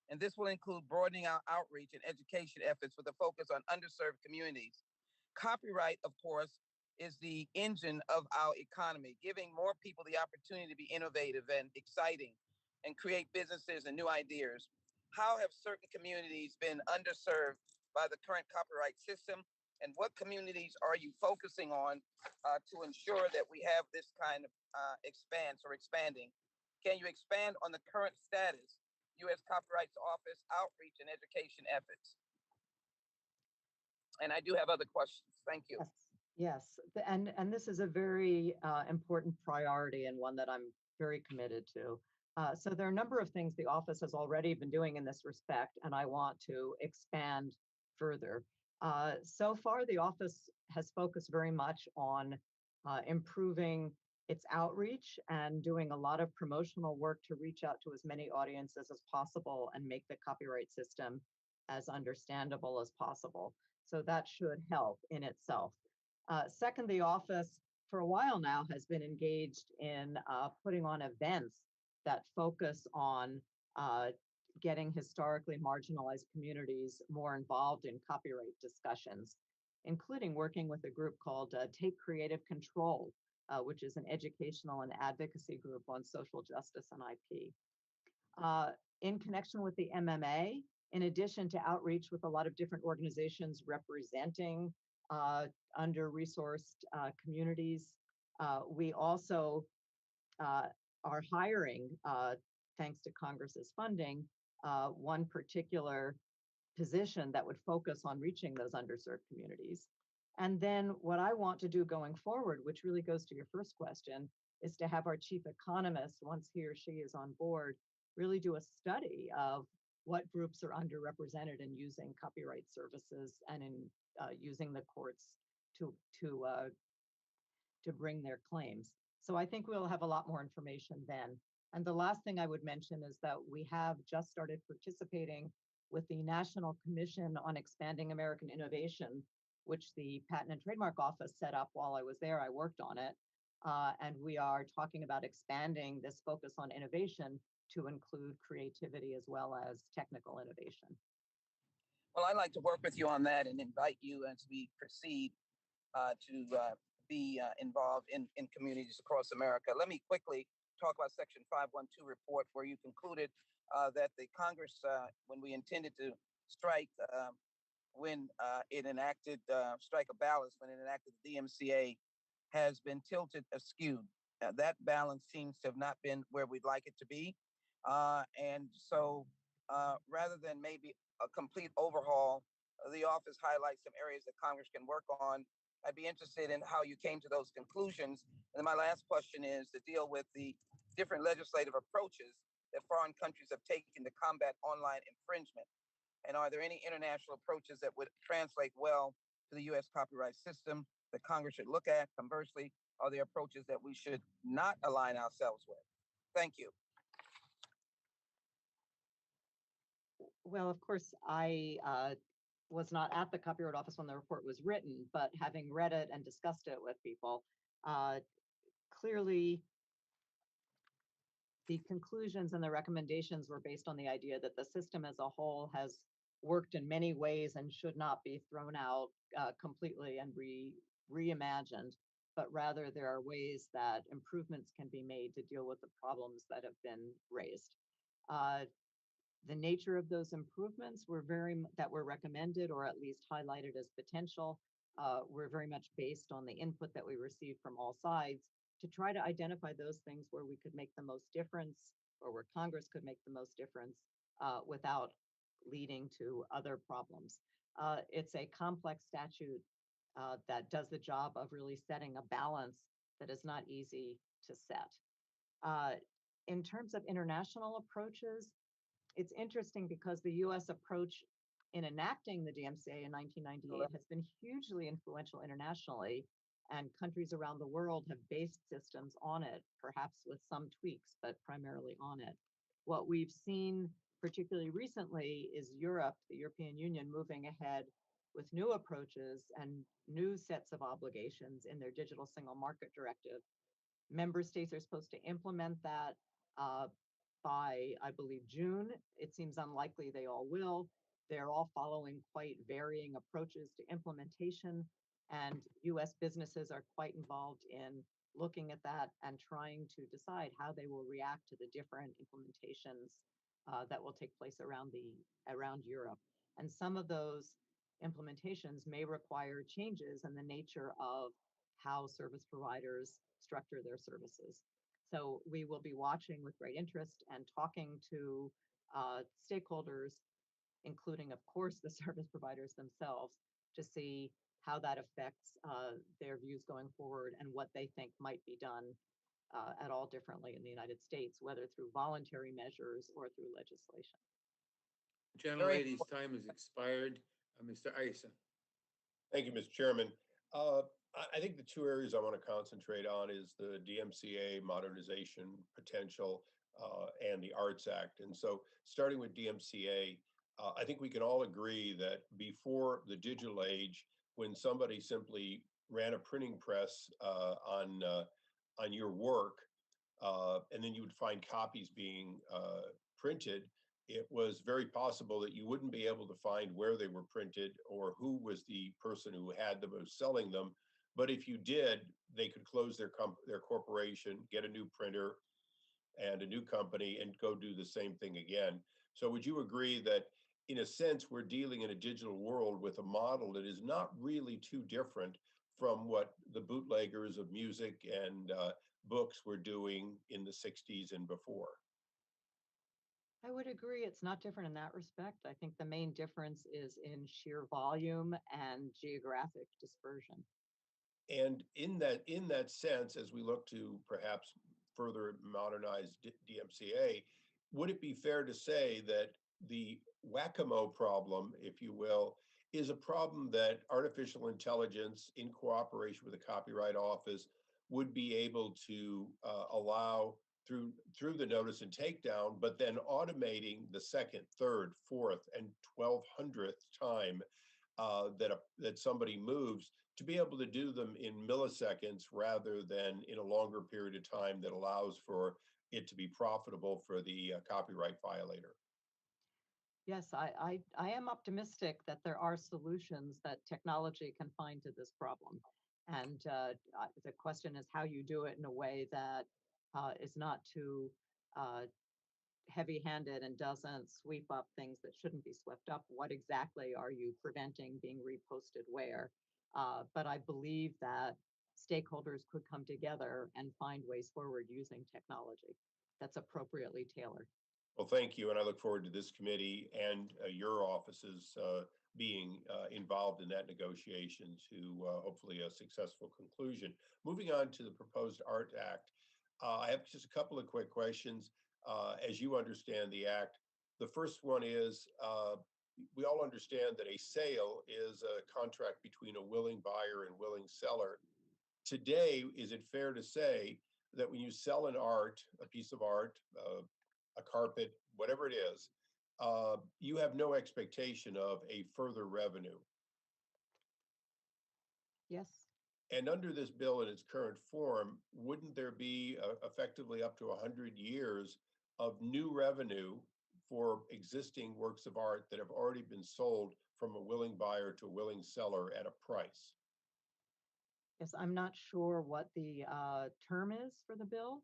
And this will include broadening our outreach and education efforts with a focus on underserved communities. Copyright, of course, is the engine of our economy, giving more people the opportunity to be innovative and exciting and create businesses and new ideas. How have certain communities been underserved by the current copyright system? And what communities are you focusing on to ensure that we have this kind of expanding? Can you expand on the current status, U.S. Copyright Office outreach and education efforts? And I do have other questions. Thank you. Yes, and this is a very important priority and one that I'm very committed to. So there are a number of things the office has already been doing in this respect, and I want to expand further. So far, the office has focused very much on improving its outreach and doing a lot of promotional work to reach out to as many audiences as possible and make the copyright system as understandable as possible. So that should help in itself. Second, the office for a while now has been engaged in putting on events that focus on getting historically marginalized communities more involved in copyright discussions, including working with a group called Take Creative Control, which is an educational and advocacy group on social justice and IP. In connection with the MMA, in addition to outreach with a lot of different organizations representing under-resourced communities, we also are hiring, thanks to Congress's funding, one particular position that would focus on reaching those underserved communities. And then what I want to do going forward, which really goes to your first question, is to have our chief economist, once he or she is on board, really do a study of what groups are underrepresented in using copyright services and in using the courts to bring their claims. So I think we'll have a lot more information then. And the last thing I would mention is that we have just started participating with the National Commission on Expanding American Innovation, which the Patent and Trademark Office set up while I was there. I worked on it. And we are talking about expanding this focus on innovation to include creativity as well as technical innovation. Well, I'd like to work with you on that and invite you as we proceed to be involved in communities across America. Let me quickly talk about Section 512 report, where you concluded that the Congress, when we intended to strike, when it enacted, strike a balance, when it enacted the DMCA, has been tilted askew. That balance seems to have not been where we'd like it to be. And so rather than maybe a complete overhaul, the office highlights some areas that Congress can work on. I'd be interested in how you came to those conclusions. And my last question is to deal with the different legislative approaches that foreign countries have taken to combat online infringement. And are there any international approaches that would translate well to the U.S. copyright system that Congress should look at? Conversely, are there approaches that we should not align ourselves with? Thank you. Well, of course, I was not at the Copyright Office when the report was written, but having read it and discussed it with people, clearly the conclusions and the recommendations were based on the idea that the system as a whole has worked in many ways and should not be thrown out completely and reimagined. but rather there are ways that improvements can be made to deal with the problems that have been raised. The nature of those improvements that were recommended or at least highlighted as potential were very much based on the input that we received from all sides to try to identify those things where we could make the most difference or where Congress could make the most difference without leading to other problems. It's a complex statute that does the job of really setting a balance that is not easy to set. In terms of international approaches, it's interesting because the US approach in enacting the DMCA in 1998 has been hugely influential internationally, and countries around the world have based systems on it, perhaps with some tweaks, but primarily on it. What we've seen, particularly recently, is Europe, the European Union, moving ahead with new approaches and new sets of obligations in their Digital Single Market Directive. Member states are supposed to implement that by, I believe, June. It seems unlikely they all will. They're all following quite varying approaches to implementation, and US businesses are quite involved in looking at that and trying to decide how they will react to the different implementations that will take place around Europe. And some of those implementations may require changes in the nature of how service providers structure their services. So we will be watching with great interest and talking to stakeholders, including, of course, the service providers themselves, to see how that affects their views going forward and what they think might be done at all differently in the United States, whether through voluntary measures or through legislation. Gentlelady's time has expired. Mr. Issa. Thank you, Mr. Chairman. I think the two areas I want to concentrate on is the DMCA modernization potential and the Arts Act. And so starting with DMCA, I think we can all agree that before the digital age, when somebody simply ran a printing press on your work, and then you would find copies being printed, it was very possible that you wouldn't be able to find where they were printed or who was the person who had them or selling them. But if you did, they could close their corporation, get a new printer and a new company, and go do the same thing again. So would you agree that in a sense, we're dealing in a digital world with a model that is not really too different from what the bootleggers of music and books were doing in the 60s and before? I would agree. It's not different in that respect. I think the main difference is in sheer volume and geographic dispersion. And in that sense, as we look to perhaps further modernize DMCA, would it be fair to say that the whack-a-mole problem, if you will, is a problem that artificial intelligence in cooperation with the Copyright Office would be able to allow through the notice and takedown, but then automating the second, third, fourth, and 1200th time that somebody moves, to be able to do them in milliseconds rather than in a longer period of time that allows for it to be profitable for the copyright violator? Yes, I am optimistic that there are solutions that technology can find to this problem. And the question is how you do it in a way that is not too heavy-handed and doesn't sweep up things that shouldn't be swept up. What exactly are you preventing being reposted where? But I believe that stakeholders could come together and find ways forward using technology that's appropriately tailored. Well, thank you, and I look forward to this committee and your offices being involved in that negotiation to hopefully a successful conclusion. Moving on to the proposed Art Act, I have just a couple of quick questions. As you understand the act, the first one is, we all understand that a sale is a contract between a willing buyer and willing seller. Today, is it fair to say that when you sell a piece of art, a carpet, whatever it is, you have no expectation of a further revenue? Yes. And under this bill in its current form, wouldn't there be effectively up to 100 years of new revenue for existing works of art that have already been sold from a willing buyer to a willing seller at a price? Yes, I'm not sure what the term is for the bill,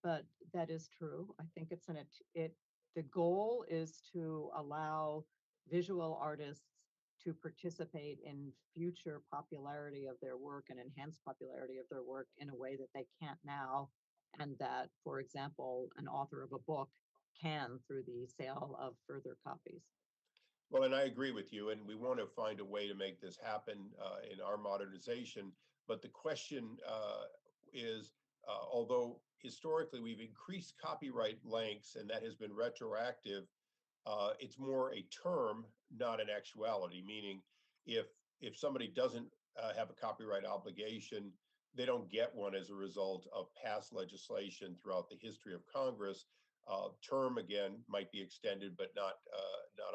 but that is true. I think it's the goal is to allow visual artists to participate in future popularity of their work and enhanced popularity of their work in a way that they can't now. And that, for example, an author of a book can through the sale of further copies. Well, and I agree with you, and we want to find a way to make this happen in our modernization. But the question is, although historically we've increased copyright lengths and that has been retroactive, it's more a term, not an actuality. Meaning, if somebody doesn't have a copyright obligation, they don't get one as a result of past legislation throughout the history of Congress. Term again might be extended, but not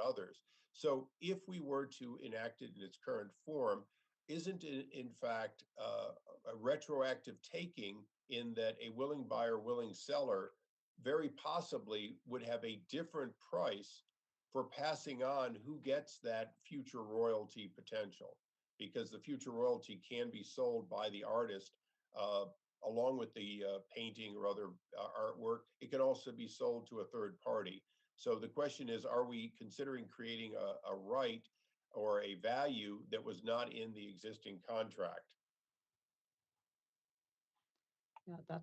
others. So if we were to enact it in its current form, isn't it in fact a retroactive taking in that a willing buyer, willing seller very possibly would have a different price for passing on who gets that future royalty potential? Because the future royalty can be sold by the artist uh, along with the painting or other artwork. It can also be sold to a third party. So the question is, are we considering creating a right or a value that was not in the existing contract? Yeah,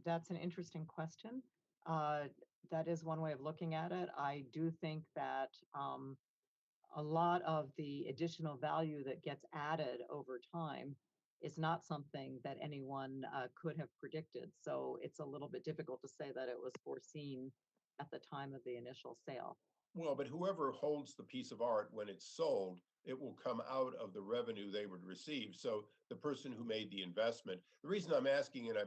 that's an interesting question. Uh, that is one way of looking at it. I do think that a lot of the additional value that gets added over time is not something that anyone could have predicted. So it's a little bit difficult to say that it was foreseen at the time of the initial sale. Well, but whoever holds the piece of art when it's sold, it will come out of the revenue they would receive. So the person who made the investment, the reason I'm asking, and I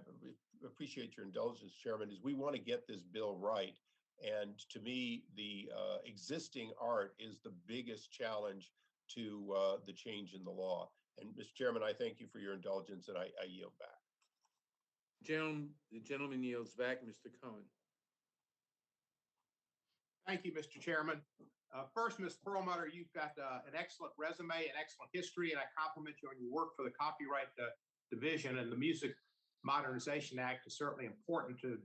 appreciate your indulgence, Chairman, is we want to get this bill right. And to me, the existing art is the biggest challenge to the change in the law. And Mr. Chairman, I thank you for your indulgence, and I yield back. The gentleman yields back, Mr. Cohen. Thank you, Mr. Chairman. First, Ms. Perlmutter, you've got an excellent resume, an excellent history, and I compliment you on your work for the Copyright Division. And the Music Modernization Act is certainly important to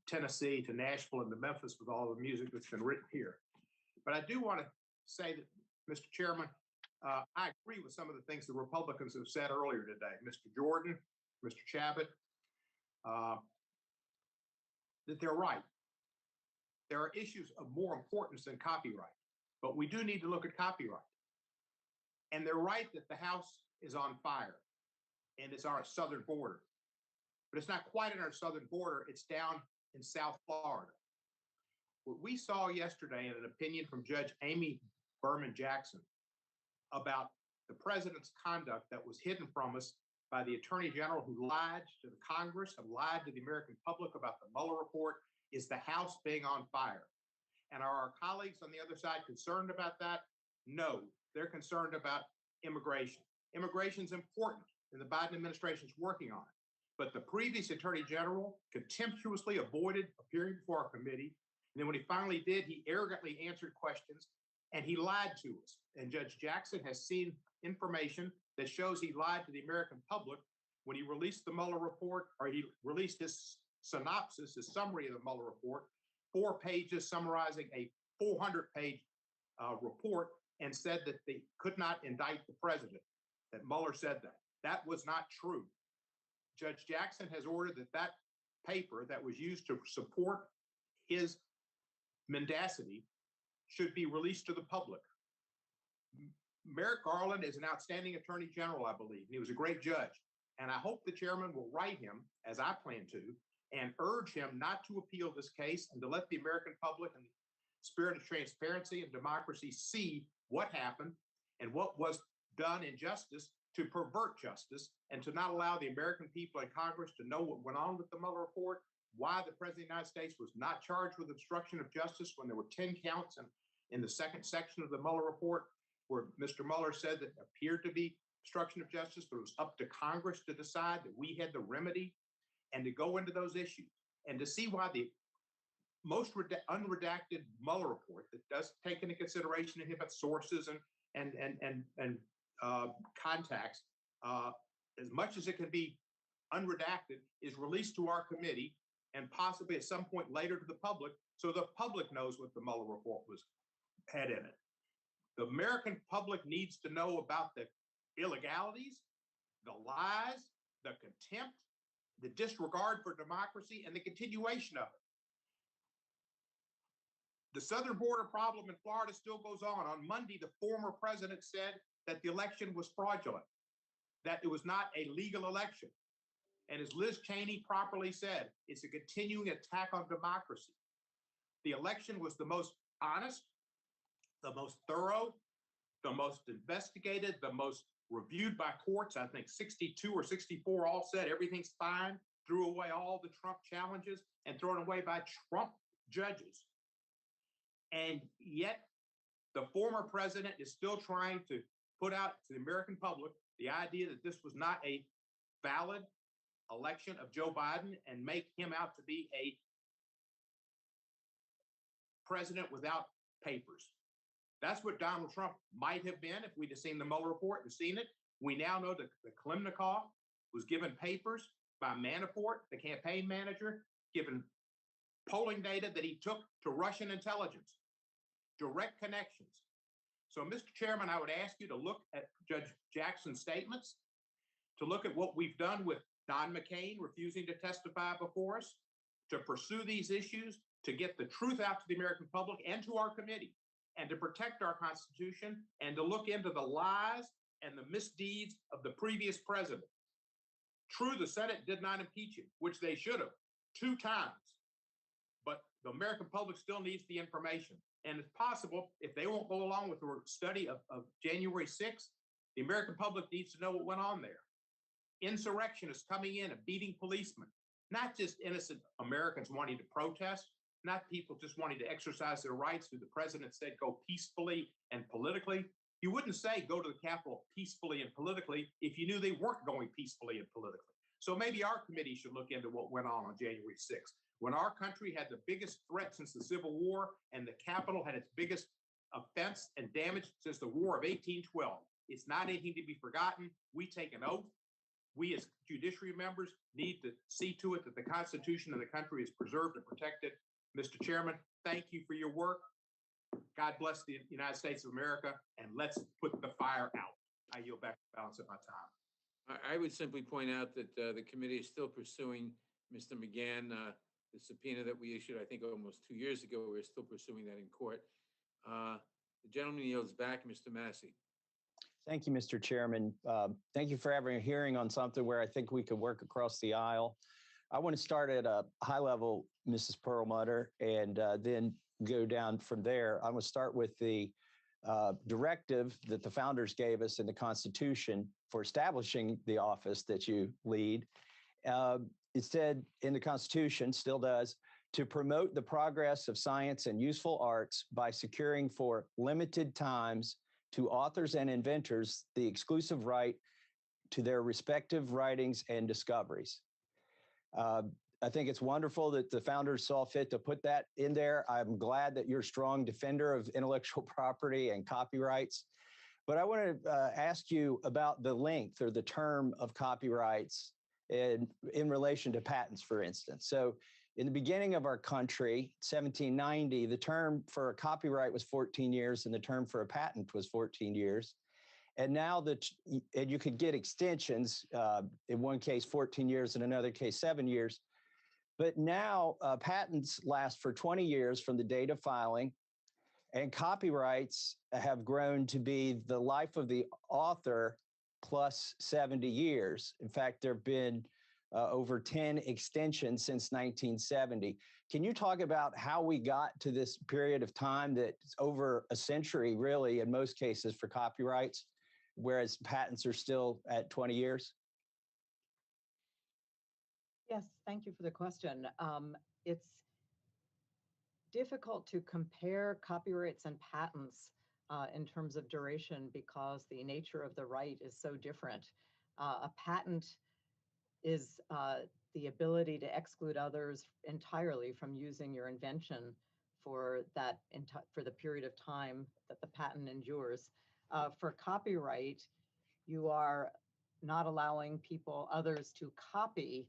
Tennessee, to Nashville, and to Memphis with all the music that's been written here. But I do want to say that, Mr. Chairman, I agree with some of the things the Republicans have said earlier today. Mr. Jordan, Mr. Chabot, that they're right. There are issues of more importance than copyright, but we do need to look at copyright. And they're right that the house is on fire and it's on our southern border, but it's not quite on our southern border. It's down in South Florida. What we saw yesterday in an opinion from Judge Amy Berman Jackson about the president's conduct that was hidden from us by the attorney general who lied to the Congress and lied to the American public about the Mueller report is the house being on fire. And are our colleagues on the other side concerned about that? No, they're concerned about immigration. Immigration is important, and the Biden administration is working on it. But the previous attorney general contemptuously avoided appearing before our committee. And then when he finally did, he arrogantly answered questions and he lied to us. And Judge Jackson has seen information that shows he lied to the American public when he released the Mueller report, or he released his synopsis, his summary of the Mueller report, 4 pages summarizing a 400-page report, and said that they could not indict the president, that Mueller said that. That was not true. Judge Jackson has ordered that that paper that was used to support his mendacity should be released to the public. Merrick Garland is an outstanding attorney general, I believe, and he was a great judge. And I hope the chairman will write him, as I plan to, and urge him not to appeal this case and to let the American public and the spirit of transparency and democracy see what happened and what was done in justice to pervert justice, and to not allow the American people and Congress to know what went on with the Mueller report, why the President of the United States was not charged with obstruction of justice when there were 10 counts in the second section of the Mueller report, where Mr. Mueller said that appeared to be obstruction of justice, but it was up to Congress to decide, that we had the remedy, and to go into those issues and to see why the most unredacted Mueller report that does take into consideration and about sources and contacts as much as it can be unredacted, is released to our committee and possibly at some point later to the public, so the public knows what the Mueller report had in it. The American public needs to know about the illegalities, the lies, the contempt, the disregard for democracy, and the continuation of it. The southern border problem in Florida still goes on. On Monday, the former president said that the election was fraudulent, that it was not a legal election. And as Liz Cheney properly said, it's a continuing attack on democracy. The election was the most honest, the most thorough, the most investigated, the most reviewed by courts. I think 62 or 64 all said everything's fine, threw away all the Trump challenges and thrown away by Trump judges. And yet the former president is still trying to put out to the American public the idea that this was not a valid election of Joe Biden and make him out to be a president without papers. That's what Donald Trump might have been if we'd have seen the Mueller report and seen it. We now know that the Klimnikov was given papers by Manafort, the campaign manager, given polling data that he took to Russian intelligence, direct connections. So, Mr. Chairman, I would ask you to look at Judge Jackson's statements, to look at what we've done with Don McCain refusing to testify before us, to pursue these issues, to get the truth out to the American public and to our committee, and to protect our Constitution, and to look into the lies and the misdeeds of the previous president. True, the Senate did not impeach him, which they should have 2 times. But the American public still needs the information. And it's possible, if they won't go along with the study of January 6th, the American public needs to know what went on there. Insurrectionists coming in and beating policemen, not just innocent Americans wanting to protest, not people just wanting to exercise their rights, who the president said go peacefully and politically. You wouldn't say go to the Capitol peacefully and politically if you knew they weren't going peacefully and politically. So maybe our committee should look into what went on January 6th, when our country had the biggest threat since the Civil War and the Capitol had its biggest offense and damage since the War of 1812. It's not anything to be forgotten. We take an oath. We as judiciary members need to see to it that the Constitution of the country is preserved and protected. Mr. Chairman, thank you for your work. God bless the United States of America, and let's put the fire out. I yield back the balance of my time. I would simply point out that the committee is still pursuing Mr. McGahn, the subpoena that we issued, I think, almost 2 years ago. We're still pursuing that in court. The gentleman yields back, Mr. Massey. Thank you, Mr. Chairman. Thank you for having a hearing on something where I think we could work across the aisle. I want to start at a high level, Mrs. Perlmutter, and then go down from there. I'm going to start with the directive that the founders gave us in the Constitution for establishing the office that you lead. It said in the Constitution, still does, to promote the progress of science and useful arts by securing for limited times to authors and inventors the exclusive right to their respective writings and discoveries. I think it's wonderful that the founders saw fit to put that in there. I'm glad that you're a strong defender of intellectual property and copyrights. But I want to ask you about the length or the term of copyrights in relation to patents, for instance. So in the beginning of our country, 1790, the term for a copyright was 14 years and the term for a patent was 14 years. And now and you could get extensions, in one case 14 years, in another case 7 years. But now patents last for 20 years from the date of filing, and copyrights have grown to be the life of the author plus 70 years. In fact, there have been over 10 extensions since 1970. Can you talk about how we got to this period of time that's over a century, really, in most cases for copyrights, whereas patents are still at 20 years? Yes, thank you for the question. It's difficult to compare copyrights and patents in terms of duration because the nature of the right is so different. A patent is the ability to exclude others entirely from using your invention for the period of time that the patent endures. For copyright, you are not allowing others to copy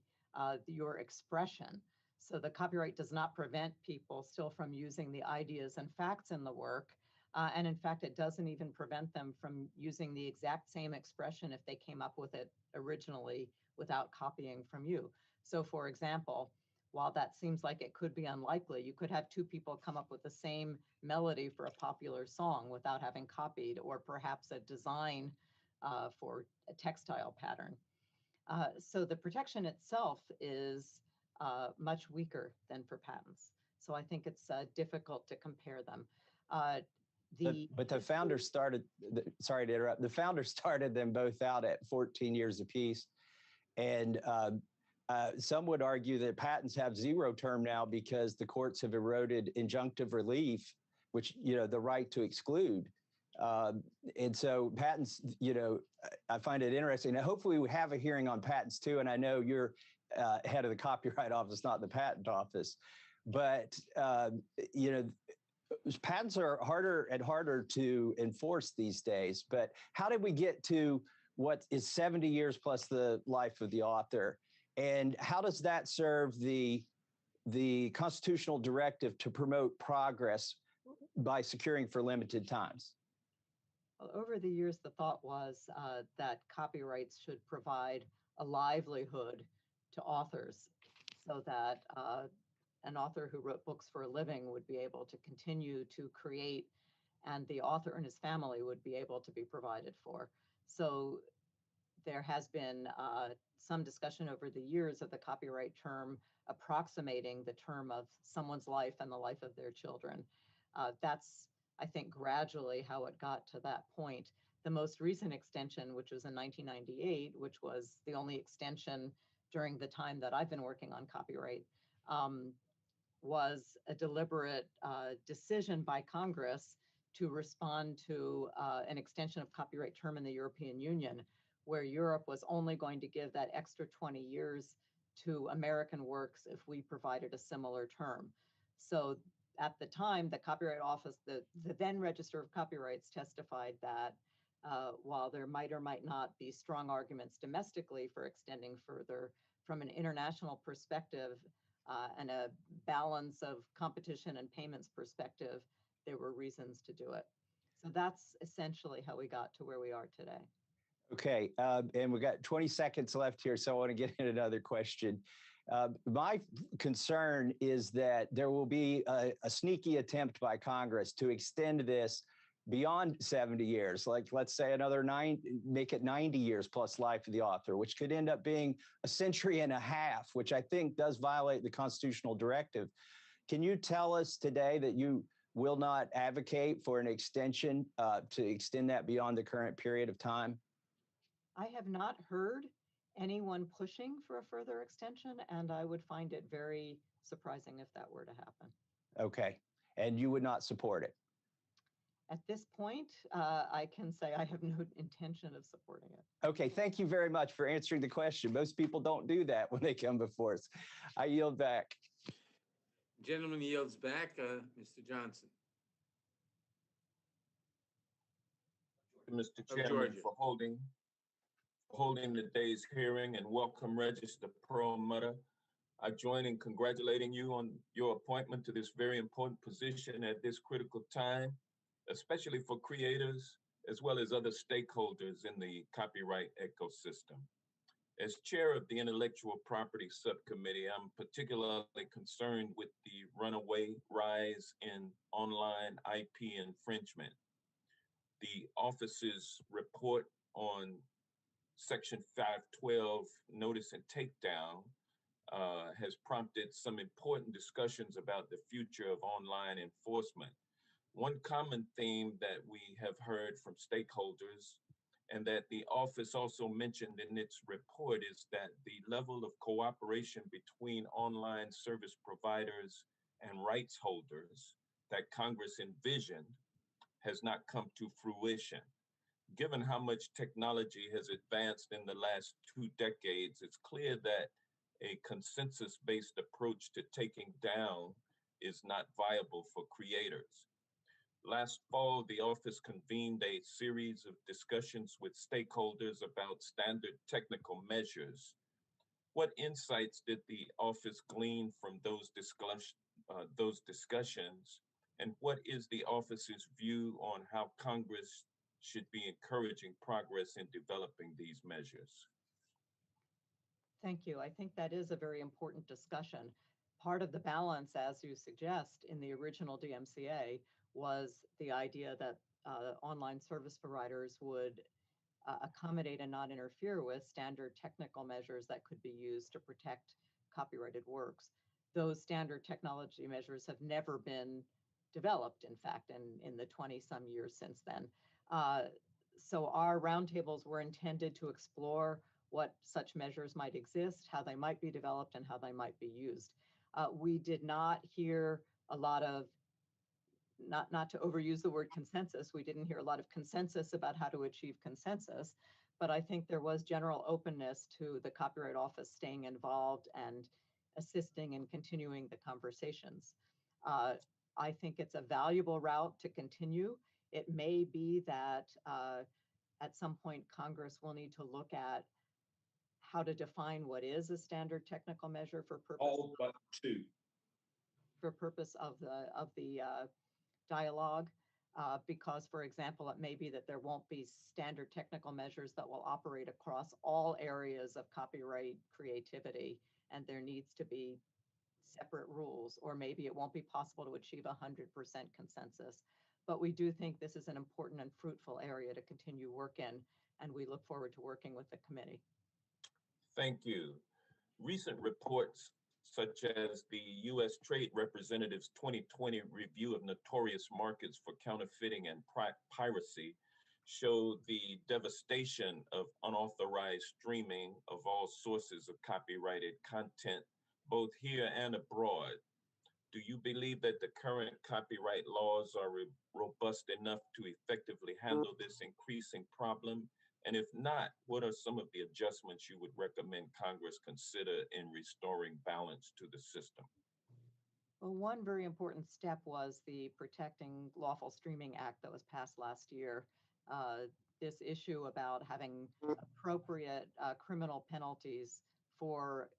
your expression. So the copyright does not prevent people still from using the ideas and facts in the work. And in fact, it doesn't even prevent them from using the exact same expression if they came up with it originally without copying from you. So for example, while that seems like it could be unlikely, you could have two people come up with the same melody for a popular song without having copied, or perhaps a design for a textile pattern. So the protection itself is much weaker than for patents. So I think it's difficult to compare them. But the founders started, sorry to interrupt, the founders started them both out at 14 years apiece. And some would argue that patents have zero term now because the courts have eroded injunctive relief, which, the right to exclude. And so patents, I find it interesting. Now, hopefully we have a hearing on patents too. And I know you're head of the Copyright Office, not the Patent Office. But, patents are harder and harder to enforce these days. But how did we get to what is 70 years plus the life of the author? And how does that serve the constitutional directive to promote progress by securing for limited times? Well, over the years, the thought was that copyrights should provide a livelihood to authors so that an author who wrote books for a living would be able to continue to create, and the author and his family would be able to be provided for. So there has been some discussion over the years of the copyright term approximating the term of someone's life and the life of their children. That's, I think, gradually how it got to that point. The most recent extension, which was in 1998, which was the only extension during the time that I've been working on copyright, was a deliberate decision by Congress to respond to an extension of copyright term in the European Union, where Europe was only going to give that extra 20 years to American works if we provided a similar term. So at the time, the Copyright Office, the then Register of Copyrights, testified that while there might or might not be strong arguments domestically for extending further, from an international perspective and a balance of competition and payments perspective, there were reasons to do it. So that's essentially how we got to where we are today. Okay, and we've got 20 seconds left here, so I want to get in another question. My concern is that there will be a sneaky attempt by Congress to extend this beyond 70 years, like let's say another make it 90 years plus life of the author, which could end up being a century and a half, which I think does violate the constitutional directive. Can you tell us today that you will not advocate for an extension to extend that beyond the current period of time? I have not heard anyone pushing for a further extension, and I would find it very surprising if that were to happen. Okay, and you would not support it? At this point, I can say I have no intention of supporting it. Okay, thank you very much for answering the question. Most people don't do that when they come before us. I yield back. Gentleman yields back, Mr. Johnson. Mr. Of Chairman, Georgia. for holding today's hearing, and welcome Register Perlmutter. I join in congratulating you on your appointment to this very important position at this critical time, especially for creators as well as other stakeholders in the copyright ecosystem. As chair of the Intellectual Property Subcommittee, I'm particularly concerned with the runaway rise in online IP infringement. The office's report on Section 512 notice and takedown has prompted some important discussions about the future of online enforcement. One common theme that we have heard from stakeholders and that the office also mentioned in its report is that the level of cooperation between online service providers and rights holders that Congress envisioned has not come to fruition. Given how much technology has advanced in the last 2 decades, it's clear that a consensus-based approach to taking down is not viable for creators. Last fall, the office convened a series of discussions with stakeholders about standard technical measures. What insights did the office glean from those discussions? And what is the office's view on how Congress should be encouraging progress in developing these measures? Thank you. I think that is a very important discussion. Part of the balance, as you suggest, in the original DMCA was the idea that online service providers would accommodate and not interfere with standard technical measures that could be used to protect copyrighted works. Those standard technology measures have never been developed, in fact, in the 20-some years since then. So our roundtables were intended to explore what such measures might exist, how they might be developed, and how they might be used. We did not hear a lot of, not to overuse the word consensus, we didn't hear a lot of consensus about how to achieve consensus, but I think there was general openness to the Copyright Office staying involved and assisting and continuing the conversations. I think it's a valuable route to continue. It may be that at some point Congress will need to look at how to define what is a standard technical measure for purpose All but two. for purpose of the dialogue. Because, for example, it may be that there won't be standard technical measures that will operate across all areas of copyright creativity, and there needs to be separate rules, or maybe it won't be possible to achieve 100% consensus. But we do think this is an important and fruitful area to continue work in, and we look forward to working with the committee. Thank you. Recent reports, such as the U.S. Trade Representative's 2020 review of notorious markets for counterfeiting and piracy, show the devastation of unauthorized streaming of all sources of copyrighted content, both here and abroad. Do you believe that the current copyright laws are robust enough to effectively handle this increasing problem? And if not, what are some of the adjustments you would recommend Congress consider in restoring balance to the system? Well, one very important step was the Protecting Lawful Streaming Act that was passed last year. This issue about having appropriate criminal penalties for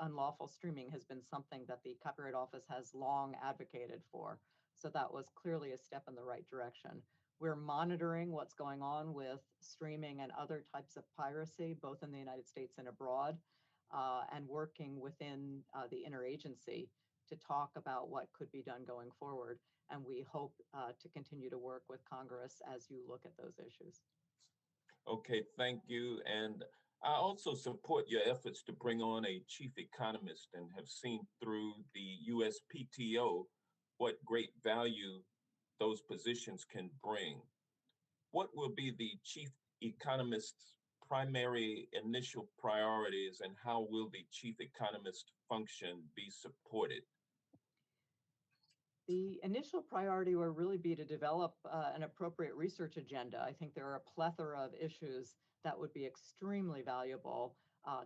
unlawful streaming has been something that the Copyright Office has long advocated for. So that was clearly a step in the right direction. We're monitoring what's going on with streaming and other types of piracy, both in the United States and abroad, and working within the interagency to talk about what could be done going forward. And we hope to continue to work with Congress as you look at those issues. Okay, thank you. And I also support your efforts to bring on a chief economist and have seen through the USPTO what great value those positions can bring. What will be the chief economist's primary initial priorities, and how will the chief economist function be supported? The initial priority will really be to develop an appropriate research agenda. I think there are a plethora of issues that would be extremely valuable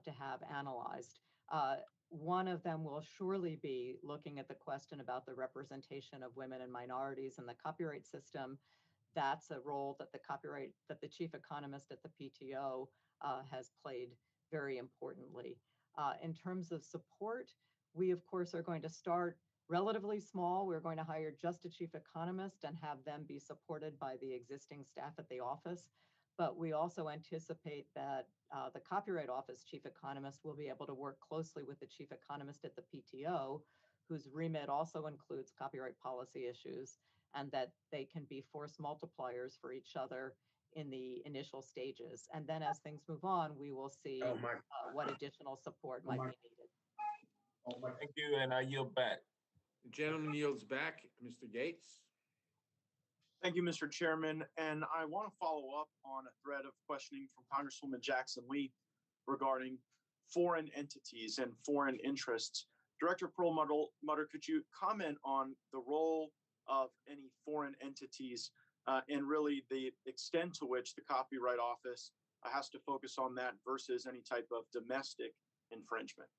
to have analyzed. One of them will surely be looking at the question about the representation of women and minorities in the copyright system. That's a role that the chief economist at the PTO has played very importantly. In terms of support, we of course are going to start relatively small. We're going to hire just a chief economist and have them be supported by the existing staff at the office. But we also anticipate that the Copyright Office chief economist will be able to work closely with the chief economist at the PTO, whose remit also includes copyright policy issues, and that they can be force multipliers for each other in the initial stages. And then as things move on, we will see what additional support might be needed. Thank you, and I yield back. The gentleman yields back. Mr. Gates. Thank you, Mr. Chairman. And I want to follow up on a thread of questioning from Congresswoman Jackson Lee regarding foreign entities and foreign interests. Director Perlmutter, could you comment on the role of any foreign entities and really the extent to which the Copyright Office has to focus on that versus any type of domestic infringement?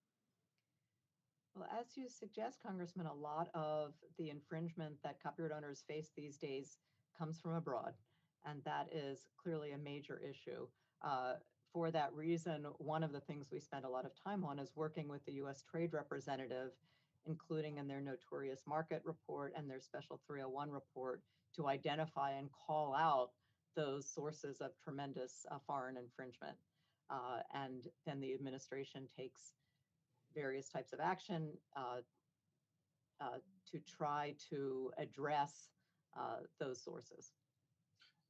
Well, as you suggest, Congressman, a lot of the infringement that copyright owners face these days comes from abroad, and that is clearly a major issue. Uh, for that reason, one of the things we spend a lot of time on is working with the U.S. Trade Representative, including in their notorious market report and their special 301 report, to identify and call out those sources of tremendous foreign infringement. And then the administration takes various types of action to try to address those sources.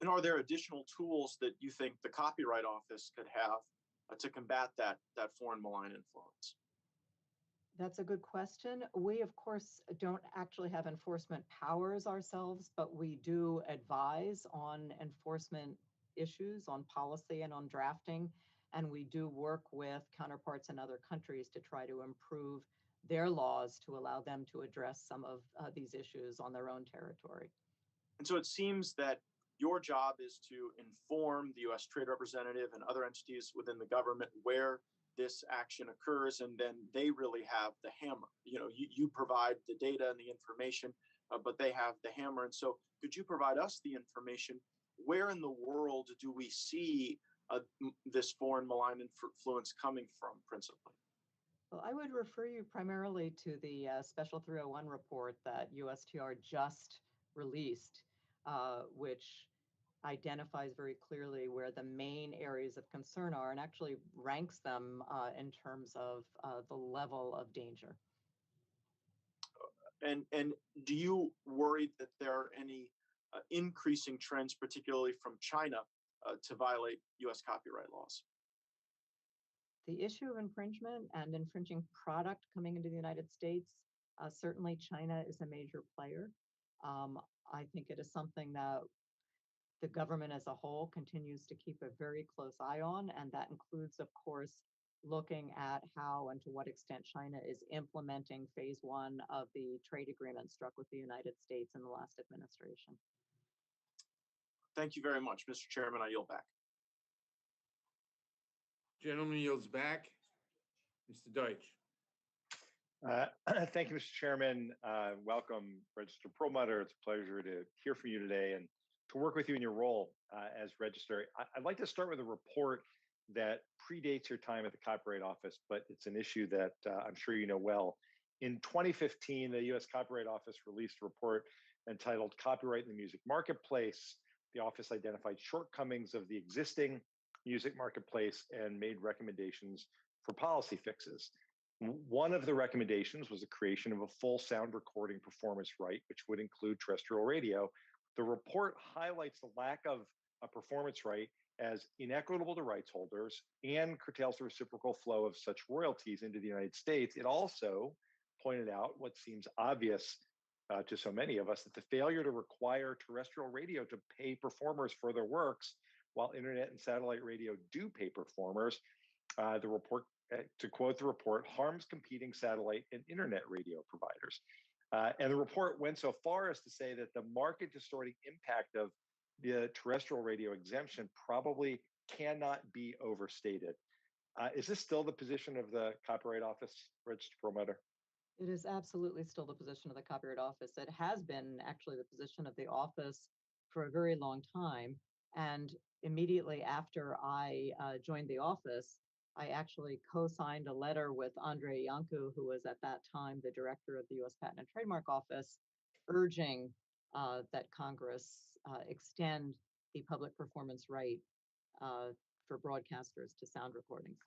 And are there additional tools that you think the Copyright Office could have to combat that foreign malign influence? That's a good question. We, of course, don't actually have enforcement powers ourselves, but we do advise on enforcement issues, on policy and on drafting. And we do work with counterparts in other countries to try to improve their laws to allow them to address some of these issues on their own territory. And so it seems that your job is to inform the U.S. Trade Representative and other entities within the government where this action occurs, and then they really have the hammer. You provide the data and the information, but they have the hammer. And so could you provide us the information? Where in the world do we see this foreign malign influence coming from, principally? Well, I would refer you primarily to the Special 301 report that USTR just released, which identifies very clearly where the main areas of concern are and actually ranks them in terms of the level of danger. And do you worry that there are any increasing trends, particularly from China, to violate U.S. copyright laws? The issue of infringement and infringing product coming into the United States, certainly China is a major player. I think it is something that the government as a whole continues to keep a very close eye on, and that includes, of course, looking at how and to what extent China is implementing phase one of the trade agreement struck with the United States in the last administration. Thank you very much, Mr. Chairman. I yield back. Gentleman yields back. Mr. Deutsch. Thank you, Mr. Chairman. Welcome, Register Perlmutter. It's a pleasure to hear from you today and to work with you in your role as Registrar. I'd like to start with a report that predates your time at the Copyright Office, but it's an issue that I'm sure you know well. In 2015, the U.S. Copyright Office released a report entitled Copyright in the Music Marketplace. The office identified shortcomings of the existing music marketplace and made recommendations for policy fixes. One of the recommendations was the creation of a full sound recording performance right, which would include terrestrial radio. The report highlights the lack of a performance right as inequitable to rights holders and curtails the reciprocal flow of such royalties into the United States. It also pointed out what seems obvious to so many of us, that the failure to require terrestrial radio to pay performers for their works, while internet and satellite radio do pay performers, the report, to quote the report, harms competing satellite and internet radio providers. And the report went so far as to say that the market distorting impact of the terrestrial radio exemption probably cannot be overstated. Is this still the position of the Copyright Office, Register Perlmutter? It is absolutely still the position of the Copyright Office. It has been actually the position of the office for a very long time. And immediately after I joined the office, I actually co-signed a letter with Andre Iancu, who was at that time the director of the U.S. Patent and Trademark Office, urging that Congress extend the public performance right for broadcasters to sound recordings.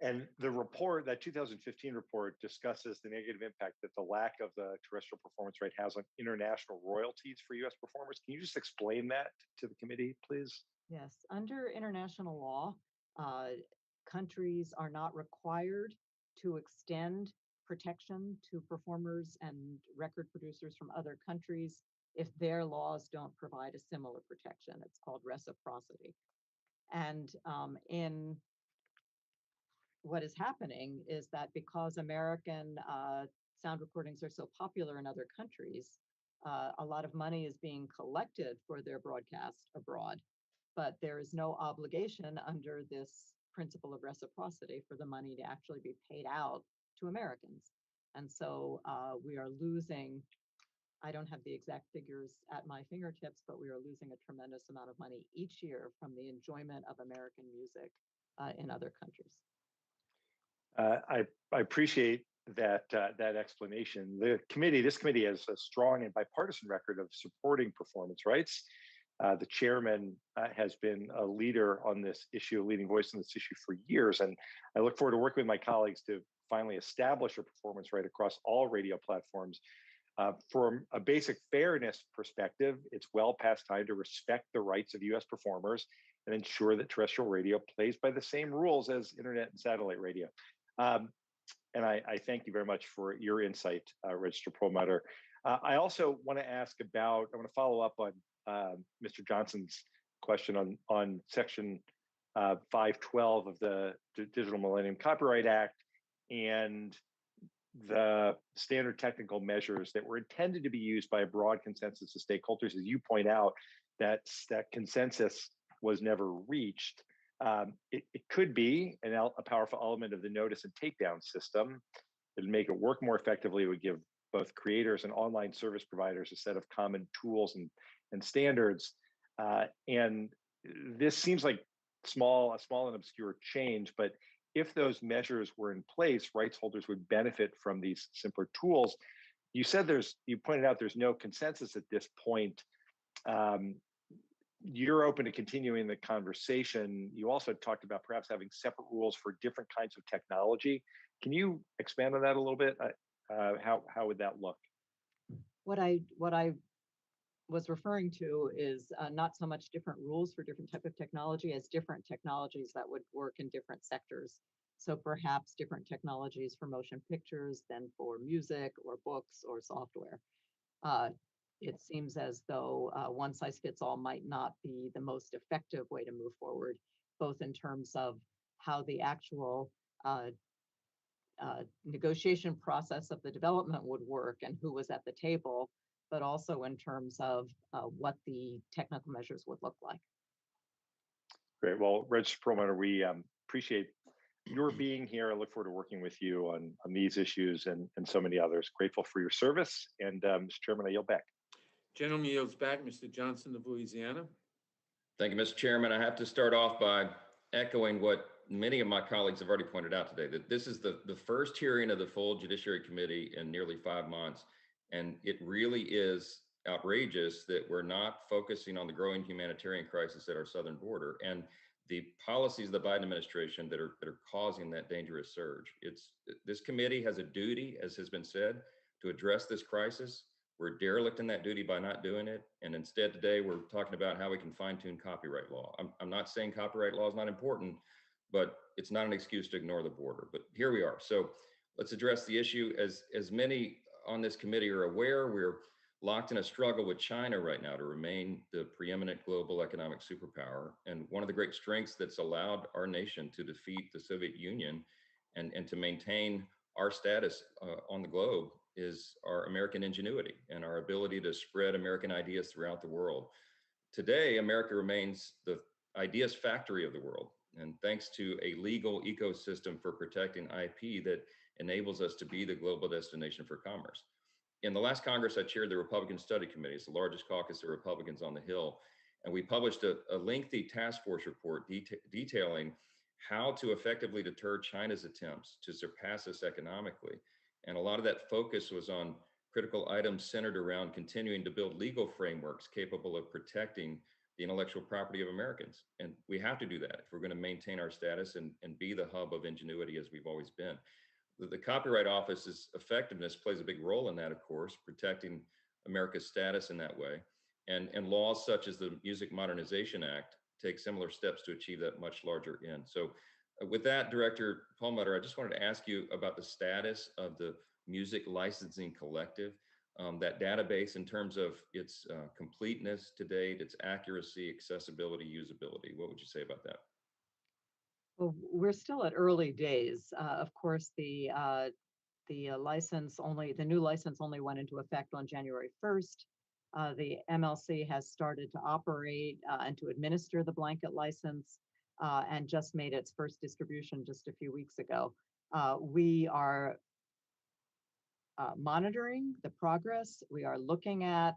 And the report, that 2015 report, discusses the negative impact that the lack of the terrestrial performance right has on international royalties for U.S. performers. Can you just explain that to the committee, please? Yes, under international law, countries are not required to extend protection to performers and record producers from other countries if their laws don't provide a similar protection. It's called reciprocity. And in what is happening is that because American sound recordings are so popular in other countries, a lot of money is being collected for their broadcast abroad, but there is no obligation under this principle of reciprocity for the money to actually be paid out to Americans. And so we are losing, I don't have the exact figures at my fingertips, but we are losing a tremendous amount of money each year from the enjoyment of American music in other countries. I appreciate that explanation. This committee has a strong and bipartisan record of supporting performance rights. The chairman has been a leader on this issue, a leading voice on this issue for years, and I look forward to working with my colleagues to finally establish a performance right across all radio platforms. From a basic fairness perspective, it's well past time to respect the rights of U.S. performers and ensure that terrestrial radio plays by the same rules as internet and satellite radio. And I thank you very much for your insight, Registrar Perlmutter. I also want to ask about, I want to follow up on Mr. Johnson's question on Section 512 of the Digital Millennium Copyright Act and the standard technical measures that were intended to be used by a broad consensus of stakeholders. As you point out, that consensus was never reached. It could be a powerful element of the notice and takedown system. It would make it work more effectively. It would give both creators and online service providers a set of common tools and standards. And this seems like a small and obscure change, but if those measures were in place, rights holders would benefit from these simpler tools. You pointed out there's no consensus at this point. You're open to continuing the conversation. You also talked about perhaps having separate rules for different kinds of technology. Can you expand on that a little bit? How would that look? What I was referring to is not so much different rules for different type of technology as different technologies that would work in different sectors. So perhaps different technologies for motion pictures than for music or books or software. It seems as though one size fits all might not be the most effective way to move forward, both in terms of how the actual negotiation process of the development would work and who was at the table, but also in terms of what the technical measures would look like. Great. Well, Registrar Perlmutter, we appreciate your being here. I look forward to working with you on these issues and so many others. Grateful for your service. And Mr. Chairman, I yield back. Gentleman yields back. Mr. Johnson of Louisiana. Thank you, Mr. Chairman. I have to start off by echoing what many of my colleagues have already pointed out today, that this is the first hearing of the full Judiciary Committee in nearly 5 months. And it really is outrageous that we're not focusing on the growing humanitarian crisis at our southern border and the policies of the Biden administration that are causing that dangerous surge. This committee has a duty, as has been said, to address this crisis. We're derelict in that duty by not doing it. And instead today, we're talking about how we can fine-tune copyright law. I'm not saying copyright law is not important, but it's not an excuse to ignore the border. But here we are. So let's address the issue. As many on this committee are aware, we're locked in a struggle with China right now to remain the preeminent global economic superpower. And one of the great strengths that's allowed our nation to defeat the Soviet Union and to maintain our status on the globe is our American ingenuity and our ability to spread American ideas throughout the world. Today, America remains the ideas factory of the world. And thanks to a legal ecosystem for protecting IP that enables us to be the global destination for commerce. In the last Congress, I chaired the Republican Study Committee. It's the largest caucus of Republicans on the Hill. And we published a lengthy task force report detailing how to effectively deter China's attempts to surpass us economically. And a lot of that focus was on critical items centered around continuing to build legal frameworks capable of protecting the intellectual property of Americans. And we have to do that if we're going to maintain our status and be the hub of ingenuity as we've always been. The Copyright Office's effectiveness plays a big role in that, of course, protecting America's status in that way. And laws such as the Music Modernization Act take similar steps to achieve that much larger end. So with that, Director Perlmutter, I just wanted to ask you about the status of the Music Licensing Collective, that database in terms of its completeness to date, its accuracy, accessibility, usability. What would you say about that? Well, we're still at early days. Of course, the new license only went into effect on January 1st. The MLC has started to operate and to administer the blanket license and just made its first distribution just a few weeks ago. We are monitoring the progress. We are looking at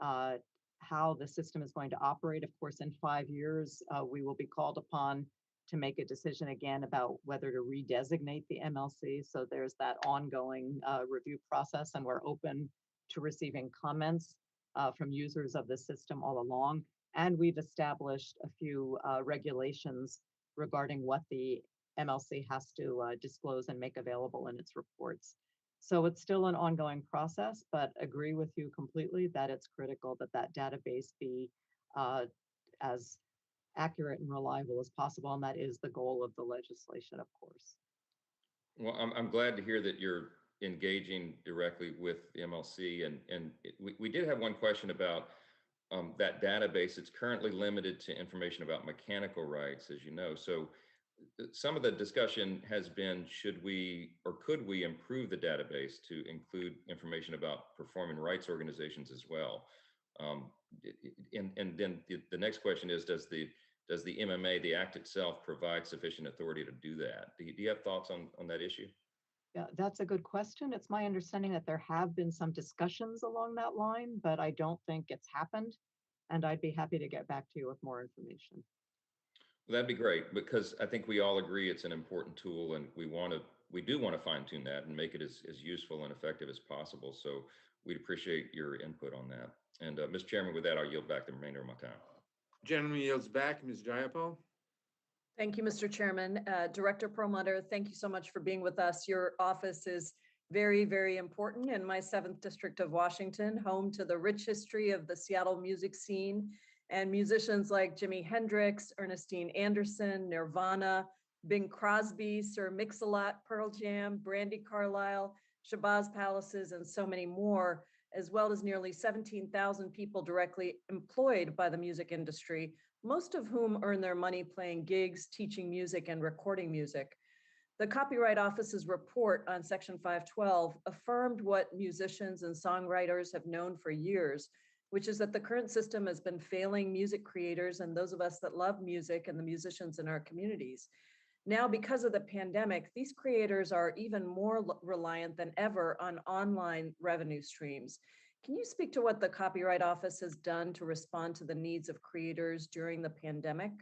how the system is going to operate. Of course, in 5 years, we will be called upon to make a decision again about whether to redesignate the MLC. So there's that ongoing review process, and we're open to receiving comments from users of the system all along. And we've established a few regulations regarding what the MLC has to disclose and make available in its reports. So it's still an ongoing process, but agree with you completely that it's critical that that database be as accurate and reliable as possible. And that is the goal of the legislation, of course. Well, I'm glad to hear that you're engaging directly with the MLC. And we did have one question about that database. It's currently limited to information about mechanical rights, as you know. So some of the discussion has been, should we or could we improve the database to include information about performing rights organizations as well? And then the next question is, does the MMA, the act itself, provide sufficient authority to do that? Do you have thoughts on that issue? Yeah, that's a good question. It's my understanding that there have been some discussions along that line, but I don't think it's happened. And I'd be happy to get back to you with more information. Well, that'd be great, because I think we all agree it's an important tool, and we do want to fine tune that and make it as useful and effective as possible. So we'd appreciate your input on that. And Mr. Chairman, with that, I'll yield back the remainder of my time. Gentleman yields back. Ms. Jayapal. Thank you, Mr. Chairman. Director Perlmutter, thank you so much for being with us. Your office is very, very important in my 7th District of Washington, home to the rich history of the Seattle music scene and musicians like Jimi Hendrix, Ernestine Anderson, Nirvana, Bing Crosby, Sir Mix-a-Lot, Pearl Jam, Brandi Carlile, Shabazz Palaces, and so many more, as well as nearly 17,000 people directly employed by the music industry, most of whom earn their money playing gigs, teaching music, and recording music. The Copyright Office's report on Section 512 affirmed what musicians and songwriters have known for years, which is that the current system has been failing music creators and those of us that love music and the musicians in our communities. Now, because of the pandemic, these creators are even more reliant than ever on online revenue streams. Can you speak to what the Copyright Office has done to respond to the needs of creators during the pandemic?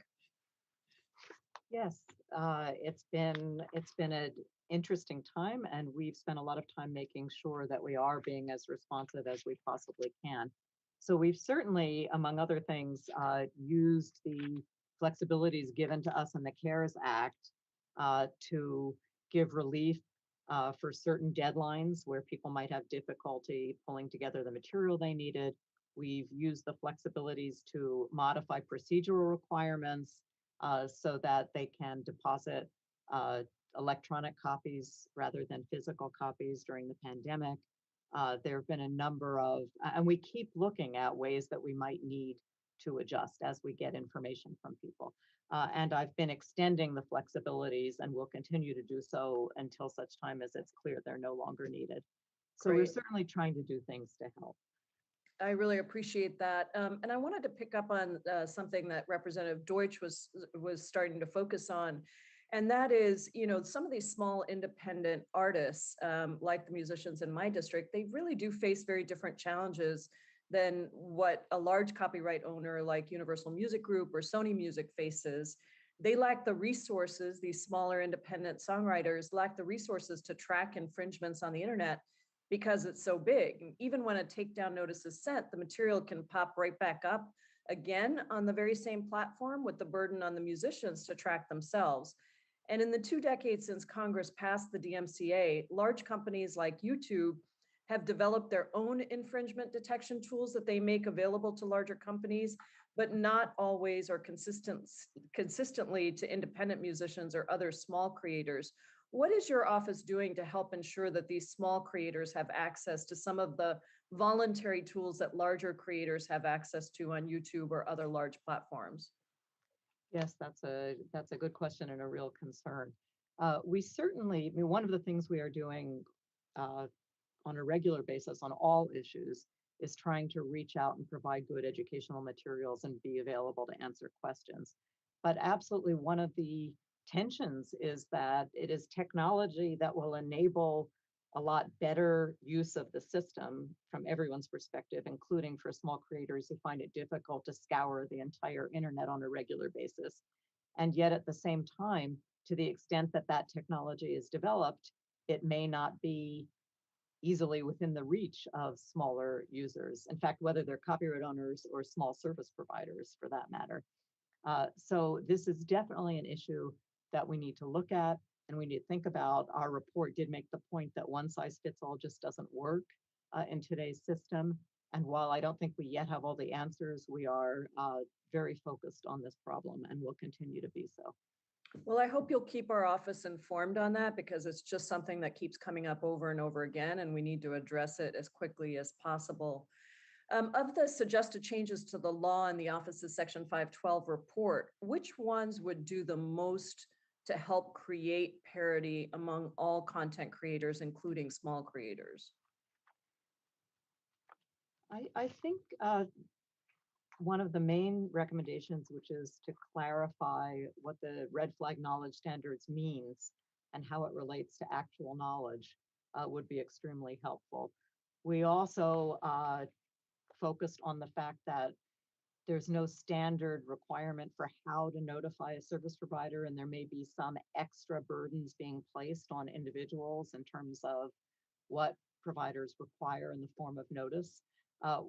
Yes, it's been an interesting time, and we've spent a lot of time making sure that we are being as responsive as we possibly can. So we've certainly, among other things, used the flexibilities given to us in the CARES Act to give relief for certain deadlines where people might have difficulty pulling together the material they needed. We've used the flexibilities to modify procedural requirements so that they can deposit electronic copies rather than physical copies during the pandemic. There have been a number of, and we keep looking at ways that we might need to adjust as we get information from people. And I've been extending the flexibilities and will continue to do so until such time as it's clear they're no longer needed. So we're Great. certainly trying to do things to help. I really appreciate that. And I wanted to pick up on something that Representative Deutsch was starting to focus on. And that is, some of these small independent artists, like the musicians in my district, they really do face very different challenges than what a large copyright owner like Universal Music Group or Sony Music faces. They lack the resources, these smaller independent songwriters lack the resources to track infringements on the internet because it's so big. Even when a takedown notice is sent, the material can pop right back up again on the very same platform, with the burden on the musicians to track themselves. And in the 2 decades since Congress passed the DMCA, large companies like YouTube have developed their own infringement detection tools that they make available to larger companies, but not always or consistently to independent musicians or other small creators. What is your office doing to help ensure that these small creators have access to some of the voluntary tools that larger creators have access to on YouTube or other large platforms? Yes, that's a good question and a real concern. We certainly, one of the things we are doing on a regular basis on all issues is trying to reach out and provide good educational materials and be available to answer questions. But absolutely, one of the tensions is that it is technology that will enable a lot better use of the system from everyone's perspective, including for small creators who find it difficult to scour the entire internet on a regular basis. And yet at the same time, to the extent that that technology is developed, it may not be easily within the reach of smaller users. In fact, whether they're copyright owners or small service providers for that matter. So this is definitely an issue that we need to look at and we need to think about. Our report did make the point that one size fits all just doesn't work in today's system. And while I don't think we yet have all the answers, we are very focused on this problem and will continue to be so. Well, I hope you'll keep our office informed on that because it's just something that keeps coming up over and over again, and we need to address it as quickly as possible. Of the suggested changes to the law in the Office's Section 512 report, which ones would do the most to help create parity among all content creators, including small creators? I think one of the main recommendations, which is to clarify what the red flag knowledge standards means and how it relates to actual knowledge, would be extremely helpful. We also focused on the fact that there's no standard requirement for how to notify a service provider, and there may be some extra burdens being placed on individuals in terms of what providers require in the form of notice.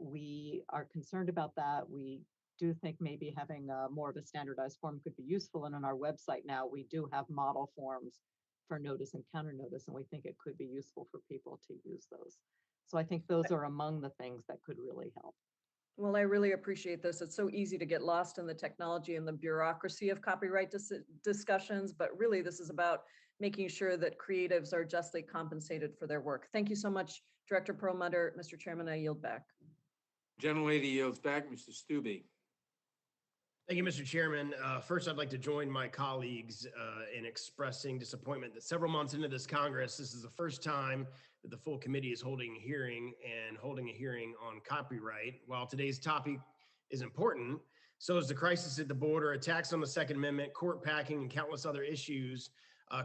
We are concerned about that. We do think maybe having more of a standardized form could be useful. And on our website now, we do have model forms for notice and counter notice, and we think it could be useful for people to use those. So I think those are among the things that could really help. Well, I really appreciate this. It's so easy to get lost in the technology and the bureaucracy of copyright discussions, but really this is about making sure that creatives are justly compensated for their work. Thank you so much, Director Perlmutter. Mr. Chairman, I yield back. Gentlelady yields back. Mr. Stube. Thank you, Mr. Chairman. First, I'd like to join my colleagues in expressing disappointment that several months into this Congress, this is the first time that the full committee is holding a hearing on copyright. While today's topic is important, so is the crisis at the border, attacks on the Second Amendment, court packing, and countless other issues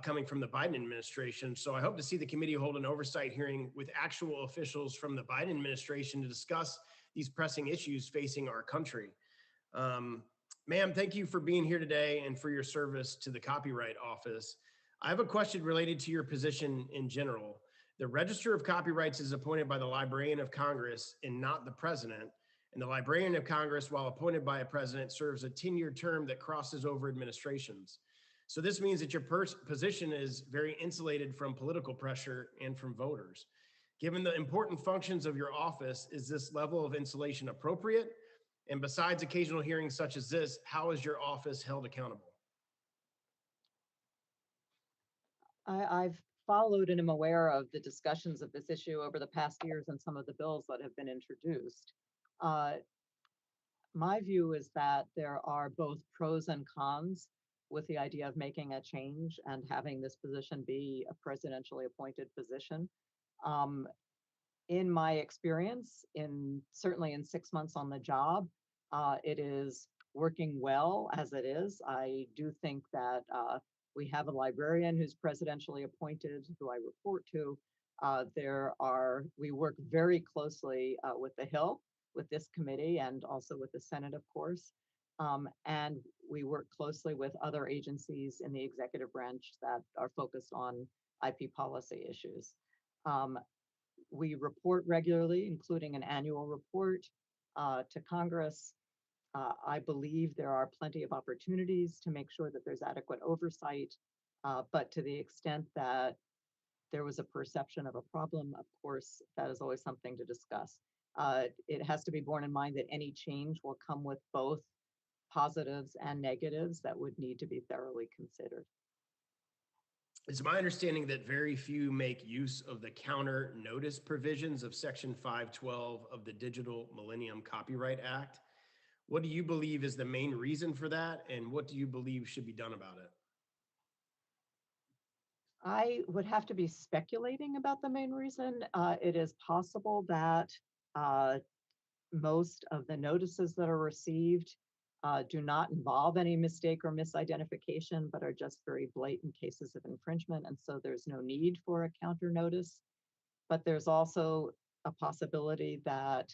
coming from the Biden administration. So I hope to see the committee hold an oversight hearing with actual officials from the Biden administration to discuss these pressing issues facing our country. Ma'am, thank you for being here today and for your service to the Copyright Office. I have a question related to your position in general. The Register of Copyrights is appointed by the Librarian of Congress and not the President. And the Librarian of Congress, while appointed by a president, serves a 10-year term that crosses over administrations. So this means that your position is very insulated from political pressure and from voters. Given the important functions of your office, is this level of insulation appropriate? And besides occasional hearings such as this, how is your office held accountable? I've followed and am aware of the discussions of this issue over the past years and some of the bills that have been introduced. My view is that there are both pros and cons with the idea of making a change and having this position be a presidentially appointed position. In my experience, certainly in 6 months on the job, it is working well as it is. I do think that we have a librarian who's presidentially appointed, who I report to. We work very closely with the Hill, with this committee, and also with the Senate, of course. And we work closely with other agencies in the executive branch that are focused on IP policy issues. We report regularly, including an annual report to Congress. I believe there are plenty of opportunities to make sure that there's adequate oversight, but to the extent that there was a perception of a problem, of course, that is always something to discuss. It has to be borne in mind that any change will come with both positives and negatives that would need to be thoroughly considered. It's my understanding that very few make use of the counter notice provisions of Section 512 of the Digital Millennium Copyright Act. What do you believe is the main reason for that, and what do you believe should be done about it? I would have to be speculating about the main reason. It is possible that most of the notices that are received do not involve any mistake or misidentification, but are just very blatant cases of infringement. And so there's no need for a counter notice. but there's also a possibility that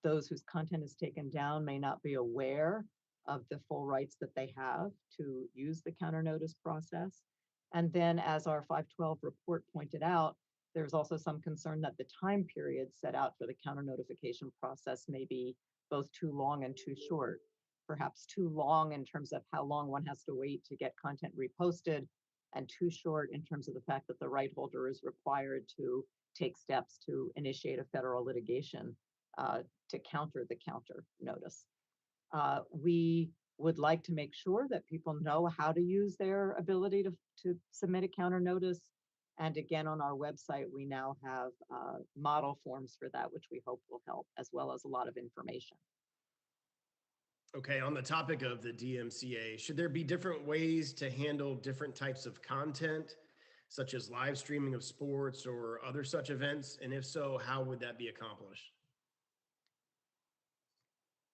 those whose content is taken down may not be aware of the full rights that they have to use the counter notice process. And then, as our 512 report pointed out, there's also some concern that the time period set out for the counter notification process may be both too long and too short. Perhaps too long in terms of how long one has to wait to get content reposted, and too short in terms of the fact that the right holder is required to take steps to initiate a federal litigation to counter the counter notice. We would like to make sure that people know how to use their ability to submit a counter notice. And again, on our website, we now have model forms for that, which we hope will help, as well as a lot of information. Okay, on the topic of the DMCA, should there be different ways to handle different types of content, such as live streaming of sports or other such events? And if so, how would that be accomplished?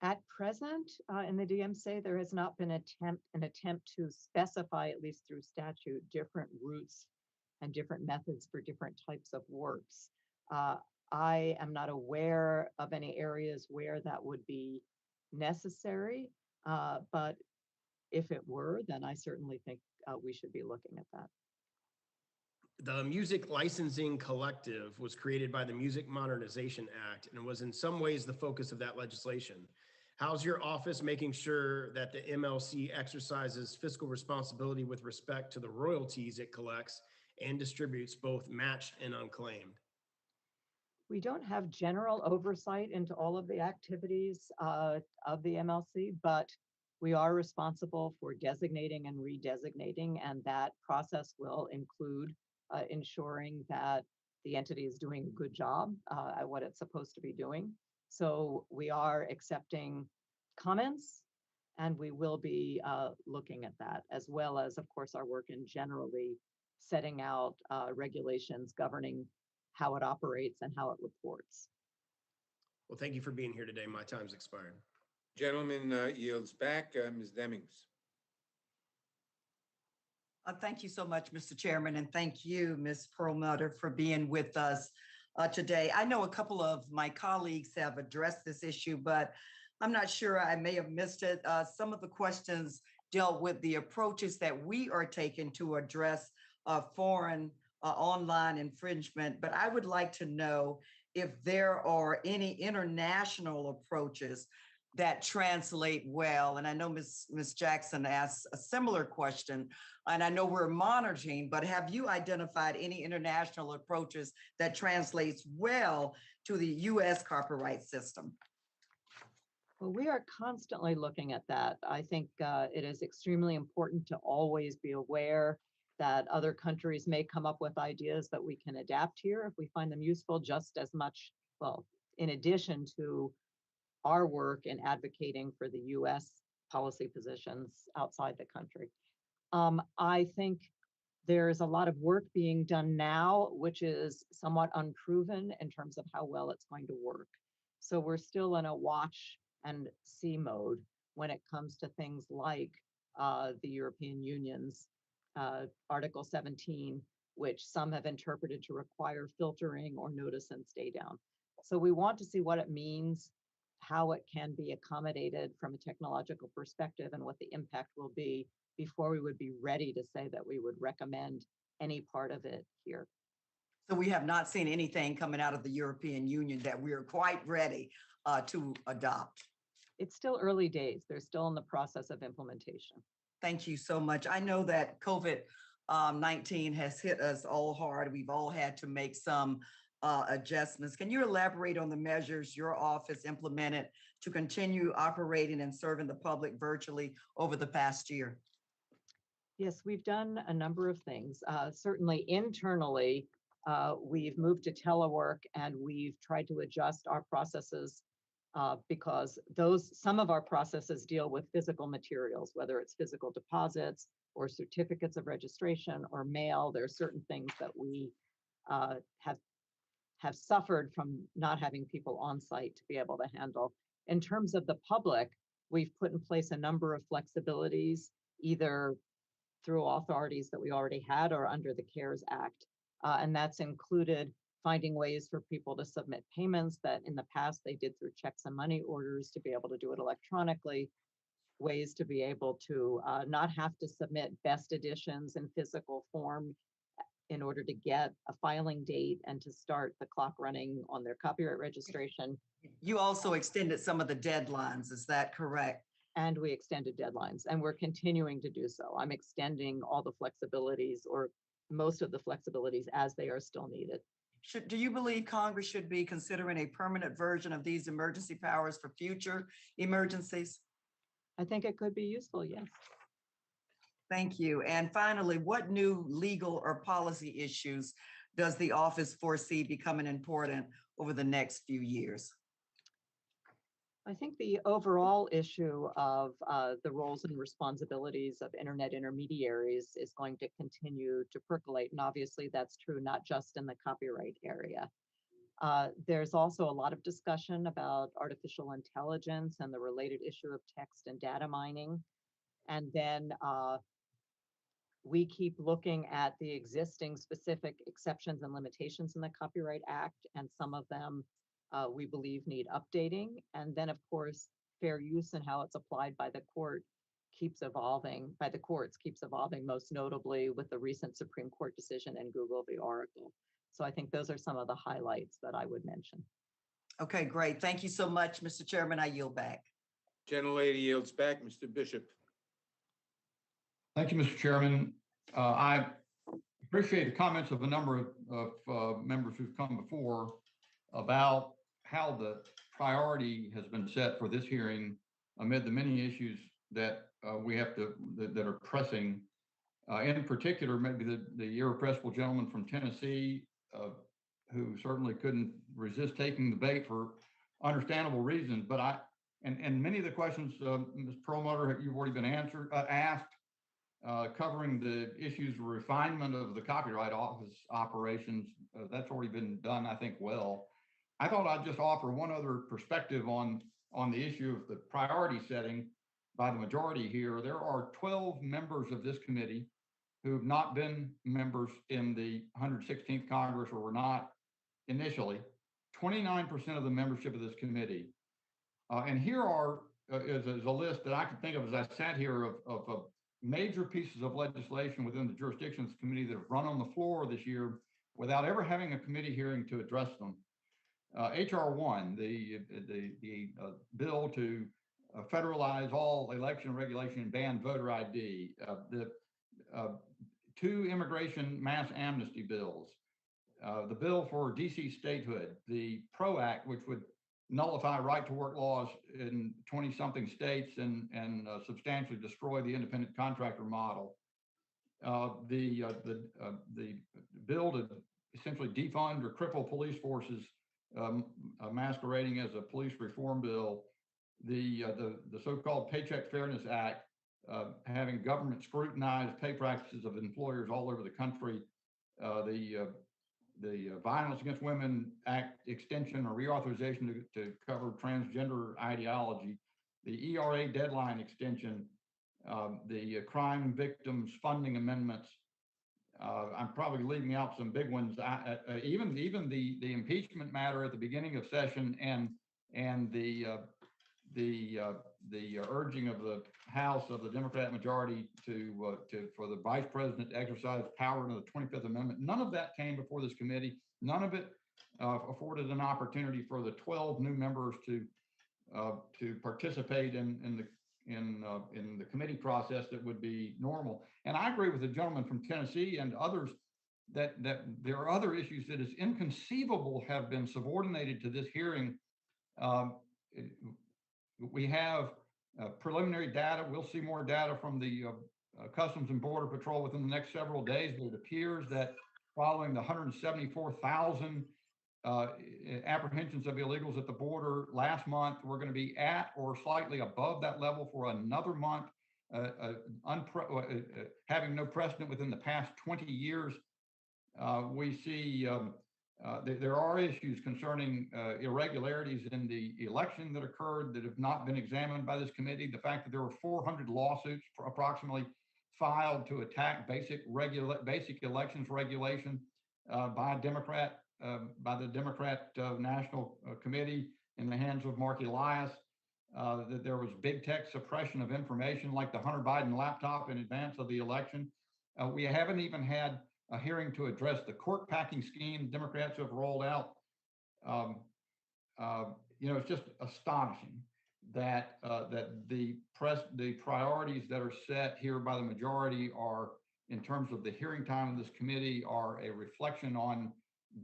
At present, in the DMCA, there has not been an attempt to specify, at least through statute, different routes and different methods for different types of works. I am not aware of any areas where that would be necessary, but if it were, then I certainly think we should be looking at that. The Music Licensing Collective was created by the Music Modernization Act and was in some ways the focus of that legislation. How's your office making sure that the MLC exercises fiscal responsibility with respect to the royalties it collects and distributes, both matched and unclaimed? We don't have general oversight into all of the activities of the MLC, but we are responsible for designating and redesignating, and that process will include ensuring that the entity is doing a good job at what it's supposed to be doing. So we are accepting comments, and we will be looking at that, as well as, of course, our work in generally setting out regulations governing how it operates and how it reports. Well, thank you for being here today. My time's expired. Gentleman yields back. Ms. Demings. Thank you so much, Mr. Chairman, and thank you, Ms. Perlmutter, for being with us today. I know a couple of my colleagues have addressed this issue, but I'm not sure, I may have missed it. Some of the questions dealt with the approaches that we are taking to address foreign online infringement, but I would like to know if there are any international approaches that translate well. And I know Ms. Jackson asked a similar question, and I know we're monitoring, but have you identified any international approaches that translates well to the US copyright system? Well, we are constantly looking at that. I think it is extremely important to always be aware that other countries may come up with ideas that we can adapt here if we find them useful, just as much, well, in addition to our work in advocating for the US policy positions outside the country. I think there's a lot of work being done now, which is somewhat unproven in terms of how well it's going to work. So we're still in a watch and see mode when it comes to things like the European Union's Article 17, which some have interpreted to require filtering or notice and stay down. So we want to see what it means, how it can be accommodated from a technological perspective, and what the impact will be before we would be ready to say that we would recommend any part of it here. So we have not seen anything coming out of the European Union that we are quite ready to adopt. It's still early days. They're still in the process of implementation. Thank you so much. I know that COVID-19 has hit us all hard. We've all had to make some adjustments. Can you elaborate on the measures your office implemented to continue operating and serving the public virtually over the past year? Yes, we've done a number of things. Certainly internally, we've moved to telework, and we've tried to adjust our processes because some of our processes deal with physical materials, whether it's physical deposits or certificates of registration or mail. There are certain things that we have suffered from not having people on site to be able to handle. In terms of the public, we've put in place a number of flexibilities, either through authorities that we already had or under the CARES Act. And that's included finding ways for people to submit payments that in the past they did through checks and money orders to be able to do it electronically, ways to be able to not have to submit best editions in physical form in order to get a filing date and to start the clock running on their copyright registration. You also extended some of the deadlines, is that correct? And we extended deadlines, and we're continuing to do so. I'm extending all the flexibilities, or most of the flexibilities, as they are still needed. Do you believe Congress should be considering a permanent version of these emergency powers for future emergencies? I think it could be useful, yes. Thank you. And finally, what new legal or policy issues does the office foresee becoming important over the next few years? I think the overall issue of the roles and responsibilities of internet intermediaries is going to continue to percolate. And obviously that's true not just in the copyright area. There's also a lot of discussion about artificial intelligence and the related issue of text and data mining. And then we keep looking at the existing specific exceptions and limitations in the Copyright Act, and some of them we believe need updating. And then, of course, fair use and how it's applied by the court keeps evolving, by the courts keeps evolving, most notably with the recent Supreme Court decision in Google v. Oracle. So I think those are some of the highlights that I would mention. Okay, great. Thank you so much, Mr. Chairman. I yield back. Gentlelady yields back. Mr. Bishop. Thank you, Mr. Chairman. I appreciate the comments of a number of members who've come before about how the priority has been set for this hearing amid the many issues that we have to, that are pressing. In particular, maybe the irrepressible gentleman from Tennessee, who certainly couldn't resist taking the bait for understandable reasons. But and many of the questions, Ms. Perlmutter, you've already been asked, covering the issues of refinement of the Copyright Office operations. That's already been done, I think, well. I thought I'd just offer one other perspective on the issue of the priority setting by the majority here. There are 12 members of this committee who have not been members in the 116th Congress, or were not initially. 29% of the membership of this committee. And here are is a list that I can think of as I sat here of major pieces of legislation within the jurisdiction of this committee that have run on the floor this year without ever having a committee hearing to address them. HR 1, the bill to federalize all election regulation and ban voter ID, the 2 immigration mass amnesty bills, the bill for DC statehood, the PRO Act, which would nullify right to work laws in 20-something states and substantially destroy the independent contractor model, the bill to essentially defund or cripple police forces, masquerading as a police reform bill, the so-called Paycheck Fairness Act, having government scrutinize pay practices of employers all over the country, the Violence Against Women Act extension or reauthorization to cover transgender ideology, the ERA deadline extension, the crime victims funding amendments. I'm probably leaving out some big ones. Even the impeachment matter at the beginning of session and the urging of the House of the Democrat majority for the Vice President to exercise power under the 25th Amendment. None of that came before this committee. None of it afforded an opportunity for the 12 new members to participate in the committee process that would be normal. And I agree with the gentleman from Tennessee and others that there are other issues that is inconceivable have been subordinated to this hearing. We have preliminary data. We'll see more data from the Customs and Border Patrol within the next several days, but it appears that following the 174,000 apprehensions of illegals at the border last month, we're going to be at or slightly above that level for another month, having no precedent within the past 20 years. We see there are issues concerning irregularities in the election that occurred that have not been examined by this committee. The fact that there were 400 lawsuits approximately filed to attack basic elections regulation by Democrat by the Democrat National Committee in the hands of Mark Elias, that there was big tech suppression of information like the Hunter Biden laptop in advance of the election. We haven't even had a hearing to address the court packing scheme Democrats have rolled out. It's just astonishing that the priorities that are set here by the majority are, in terms of the hearing time of this committee, are a reflection on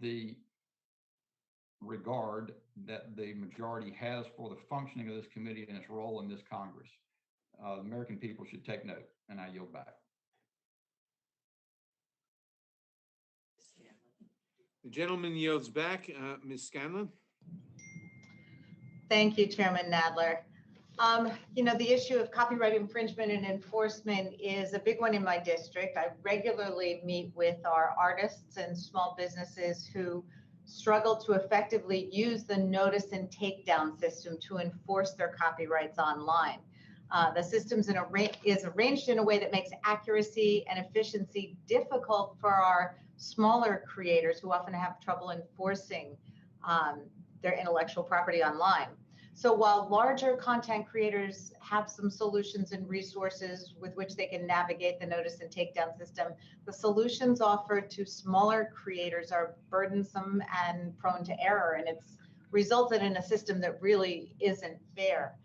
the regard that the majority has for the functioning of this committee and its role in this Congress. The American people should take note, and I yield back. The gentleman yields back. Ms. Scanlon. Thank you, Chairman Nadler. The issue of copyright infringement and enforcement is a big one in my district. I regularly meet with our artists and small businesses who struggle to effectively use the notice and takedown system to enforce their copyrights online. The system is arranged in a way that makes accuracy and efficiency difficult for our smaller creators who often have trouble enforcing their intellectual property online. So while larger content creators have some solutions and resources with which they can navigate the notice and takedown system, the solutions offered to smaller creators are burdensome and prone to error, and it's resulted in a system that really isn't fair.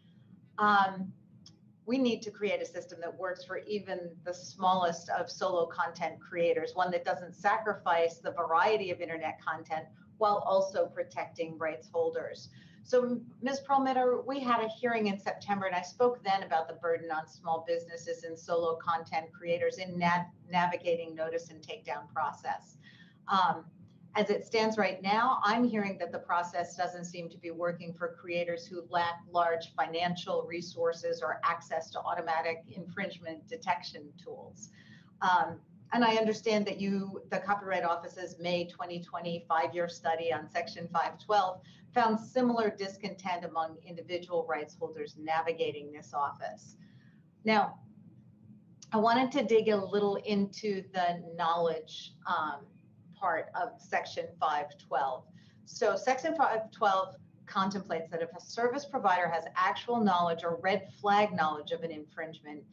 We need to create a system that works for even the smallest of solo content creators, one that doesn't sacrifice the variety of internet content while also protecting rights holders. So, Ms. Perlmutter, we had a hearing in September, and I spoke then about the burden on small businesses and solo content creators in navigating notice and takedown process. As it stands right now, I'm hearing that the process doesn't seem to be working for creators who lack large financial resources or access to automatic infringement detection tools. And I understand that the Copyright Office's May 2020 5-year study on Section 512 found similar discontent among individual rights holders navigating this office. Now, I wanted to dig a little into the knowledge part of Section 512. So Section 512 contemplates that if a service provider has actual knowledge or red flag knowledge of an infringement,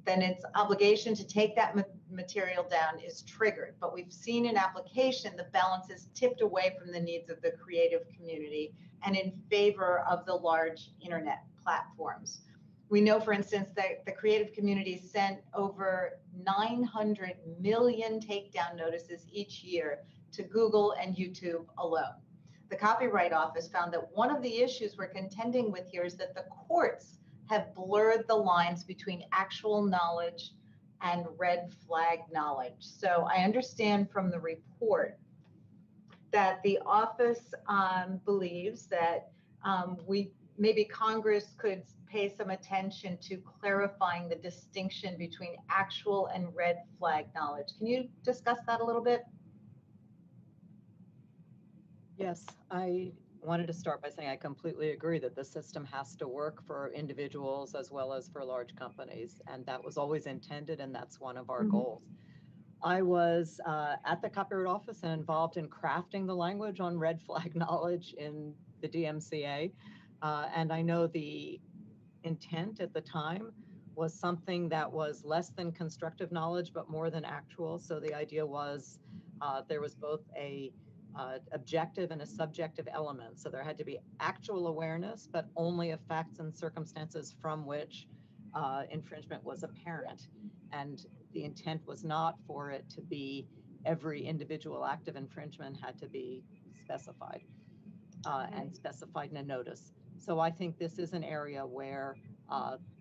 then its obligation to take that material down is triggered. But we've seen in application the balance is tipped away from the needs of the creative community and in favor of the large internet platforms. We know, for instance, that the creative community sent over 900 million takedown notices each year to Google and YouTube alone. The Copyright Office found that one of the issues we're contending with here is that the courts have blurred the lines between actual knowledge and red flag knowledge. So I understand from the report that the office believes that maybe Congress could pay some attention to clarifying the distinction between actual and red flag knowledge. Can you discuss that a little bit? Yes, I wanted to start by saying I completely agree that the system has to work for individuals as well as for large companies, and that was always intended, and that's one of our goals. I was at the Copyright Office and involved in crafting the language on red flag knowledge in the DMCA, and I know the intent at the time was something that was less than constructive knowledge, but more than actual. So the idea was there was both a objective and a subjective element. So there had to be actual awareness, but only of facts and circumstances from which infringement was apparent. And the intent was not for it to be every individual act of infringement had to be specified and specified in a notice. So I think this is an area where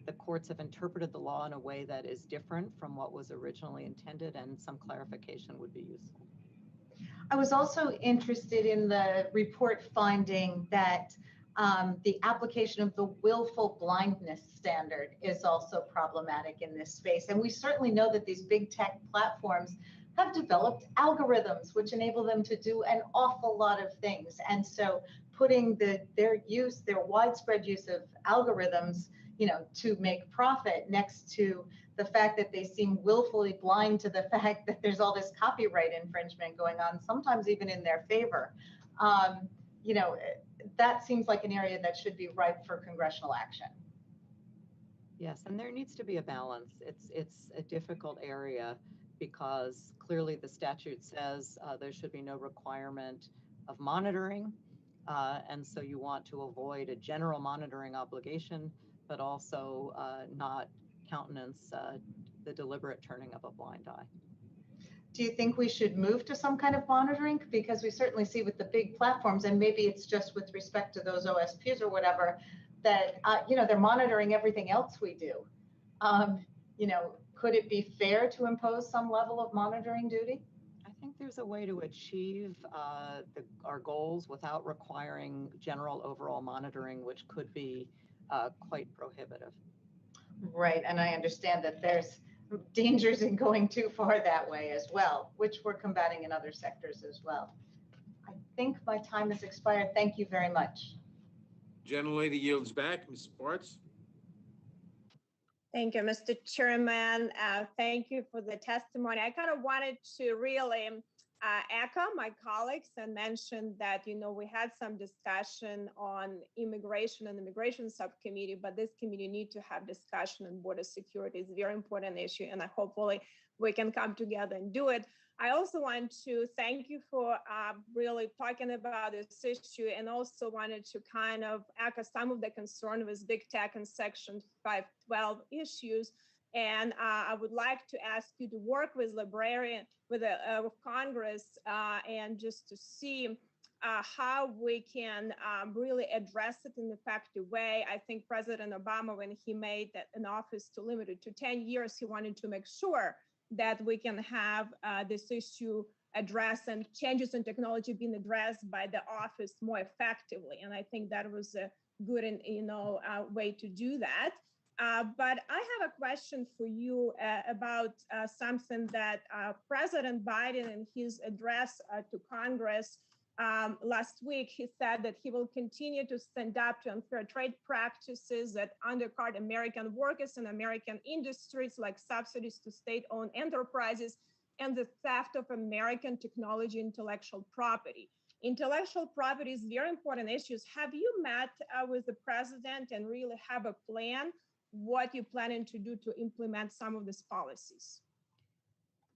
the courts have interpreted the law in a way that is different from what was originally intended, and some clarification would be useful. I was also interested in the report finding that the application of the willful blindness standard is also problematic in this space. And we certainly know that these big tech platforms have developed algorithms which enable them to do an awful lot of things. And so putting their widespread use of algorithms to make profit, next to the fact that they seem willfully blind to the fact that there's all this copyright infringement going on, sometimes even in their favor. That seems like an area that should be ripe for congressional action. Yes, and there needs to be a balance. It's a difficult area because clearly the statute says there should be no requirement of monitoring. And so you want to avoid a general monitoring obligation, but also not countenance the deliberate turning of a blind eye. Do you think we should move to some kind of monitoring? Because we certainly see with the big platforms, and maybe it's just with respect to those OSPs or whatever, that, they're monitoring everything else we do. Could it be fair to impose some level of monitoring duty? I think there's a way to achieve our goals without requiring general overall monitoring, which could be quite prohibitive. Right, and I understand that there's dangers in going too far that way as well, which we're combating in other sectors as well. I think my time has expired. Thank you very much. Gentlelady yields back. Ms. Sparks? Thank you, Mr. Chairman. Thank you for the testimony. I kind of wanted to really echo my colleagues and mention that, we had some discussion on immigration and immigration subcommittee, but this committee need to have discussion on border security. It's a very important issue, and hopefully we can come together and do it. I also want to thank you for really talking about this issue, and also wanted to kind of echo some of the concern with big tech and Section 512 issues. And I would like to ask you to work with with Congress and just to see how we can really address it in an effective way. I think President Obama, when he made that an office to limit it to 10 years, he wanted to make sure that we can have this issue addressed and changes in technology being addressed by the office more effectively. And I think that was a good way to do that. But I have a question for you about something that President Biden, in his address to Congress last week, he said that he will continue to stand up to unfair trade practices that undercut American workers and American industries, like subsidies to state-owned enterprises and the theft of American technology intellectual property. Intellectual property is very important issues. Have you met with the president and really have a plan what you're planning to do to implement some of these policies?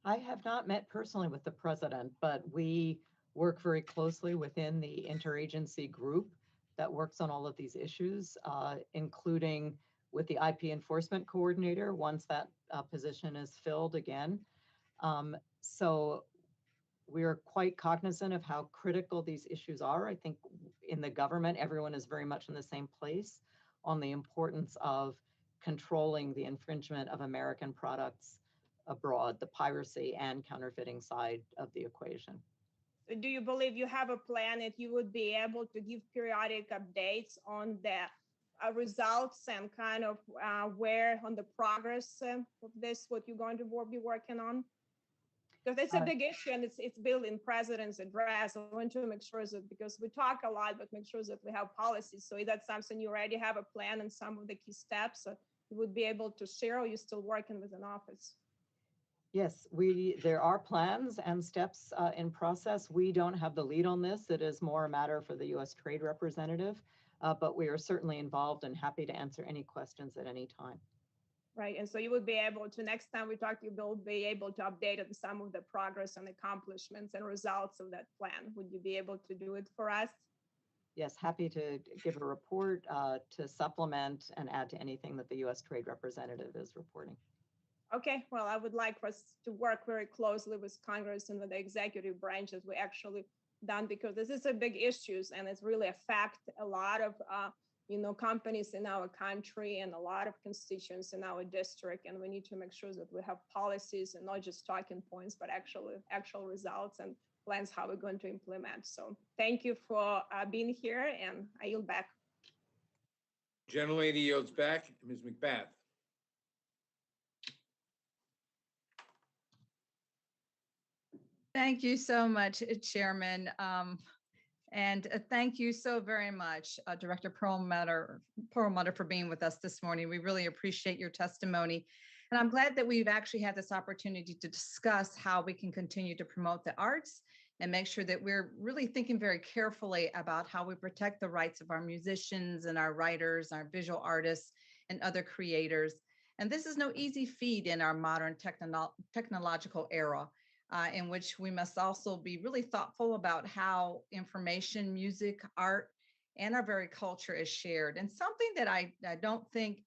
I have not met personally with the president, but we work very closely within the interagency group that works on all of these issues, including with the IP enforcement coordinator once that position is filled again. So we're quite cognizant of how critical these issues are. I think in the government, everyone is very much in the same place on the importance of controlling the infringement of American products abroad, the piracy and counterfeiting side of the equation. Do you believe you have a plan that you would be able to give periodic updates on the results and kind of where on the progress of this, what you're going to be working on? Because it's a big issue and it's built in president's address. I want to make sure that, because we talk a lot, but make sure that we have policies. So is that something you already have a plan and some of the key steps that you would be able to share, or you're still working with an office? Yes, there are plans and steps in process. We don't have the lead on this. It is more a matter for the U.S. Trade Representative, but we are certainly involved and happy to answer any questions at any time. Right, and so you would be able to, next time we talk, you will be able to update on some of the progress and accomplishments and results of that plan. Would you be able to do it for us? Yes, happy to give a report to supplement and add to anything that the U.S. Trade Representative is reporting. Okay, well, I would like for us to work very closely with Congress and with the executive branch as we actually done, because this is a big issue and it's really affect a lot of companies in our country and a lot of constituents in our district, and we need to make sure that we have policies and not just talking points, but actual results and plans how we're going to implement. So thank you for being here, and I yield back. Gentlelady yields back. Ms. McBath. Thank you so much, Chairman. And thank you so very much, Director Perlmutter, for being with us this morning. We really appreciate your testimony. And I'm glad that we've actually had this opportunity to discuss how we can continue to promote the arts and make sure that we're really thinking very carefully about how we protect the rights of our musicians and our writers, our visual artists, and other creators. And this is no easy feat in our modern technological era. In which we must also be really thoughtful about how information, music, art, and our very culture is shared. And something that I don't think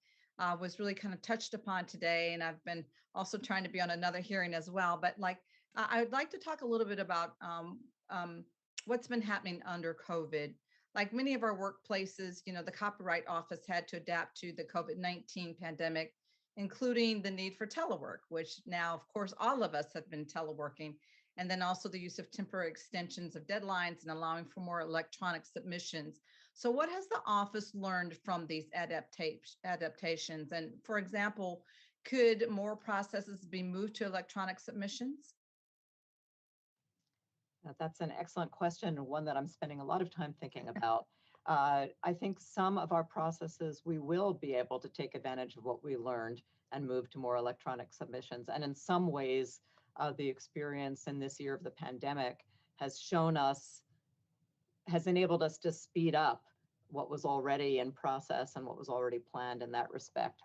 was really kind of touched upon today, and I've been also trying to be on another hearing as well, but like I'd like to talk a little bit about what's been happening under COVID. Like many of our workplaces, you know, the Copyright Office had to adapt to the COVID-19 pandemic, including the need for telework, which now, of course, all of us have been teleworking, and then also the use of temporary extensions of deadlines and allowing for more electronic submissions. So what has the office learned from these adaptations? And for example, could more processes be moved to electronic submissions? That's an excellent question, and one that I'm spending a lot of time thinking about. I think some of our processes, we will be able to take advantage of what we learned and move to more electronic submissions. And in some ways, the experience in this year of the pandemic has enabled us to speed up what was already in process and what was already planned in that respect.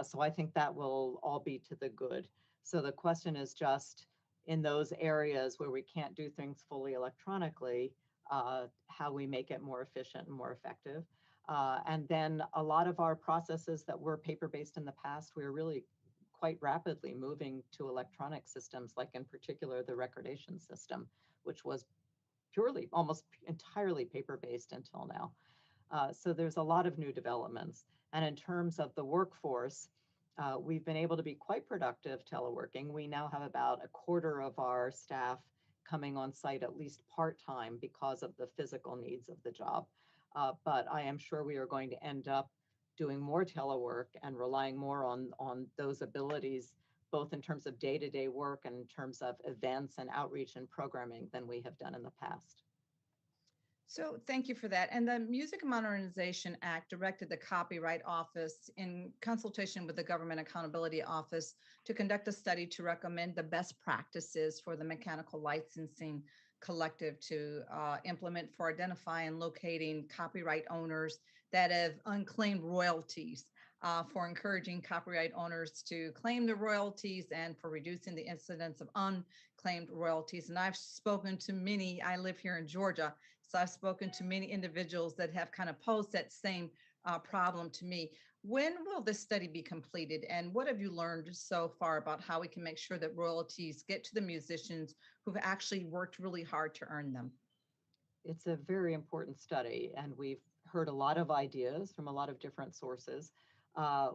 So I think that will all be to the good. So the question is just in those areas where we can't do things fully electronically, how we make it more efficient and more effective. And then a lot of our processes that were paper-based in the past, we're really quite rapidly moving to electronic systems, like in particular the recordation system, which was purely, almost entirely paper-based until now. So there's a lot of new developments. And in terms of the workforce, we've been able to be quite productive teleworking. We now have about a quarter of our staff coming on site at least part-time because of the physical needs of the job. But I am sure we are going to end up doing more telework and relying more on those abilities, both in terms of day-to-day work and in terms of events and outreach and programming than we have done in the past. So thank you for that. And the Music Modernization Act directed the Copyright Office in consultation with the Government Accountability Office to conduct a study to recommend the best practices for the mechanical licensing collective to implement for identifying and locating copyright owners that have unclaimed royalties, for encouraging copyright owners to claim the royalties and for reducing the incidence of unclaimed royalties. And I've spoken to many, I live here in Georgia, so I've spoken to many individuals that have kind of posed that same problem to me. When will this study be completed? And what have you learned so far about how we can make sure that royalties get to the musicians who've actually worked really hard to earn them? It's a very important study, and we've heard a lot of ideas from a lot of different sources.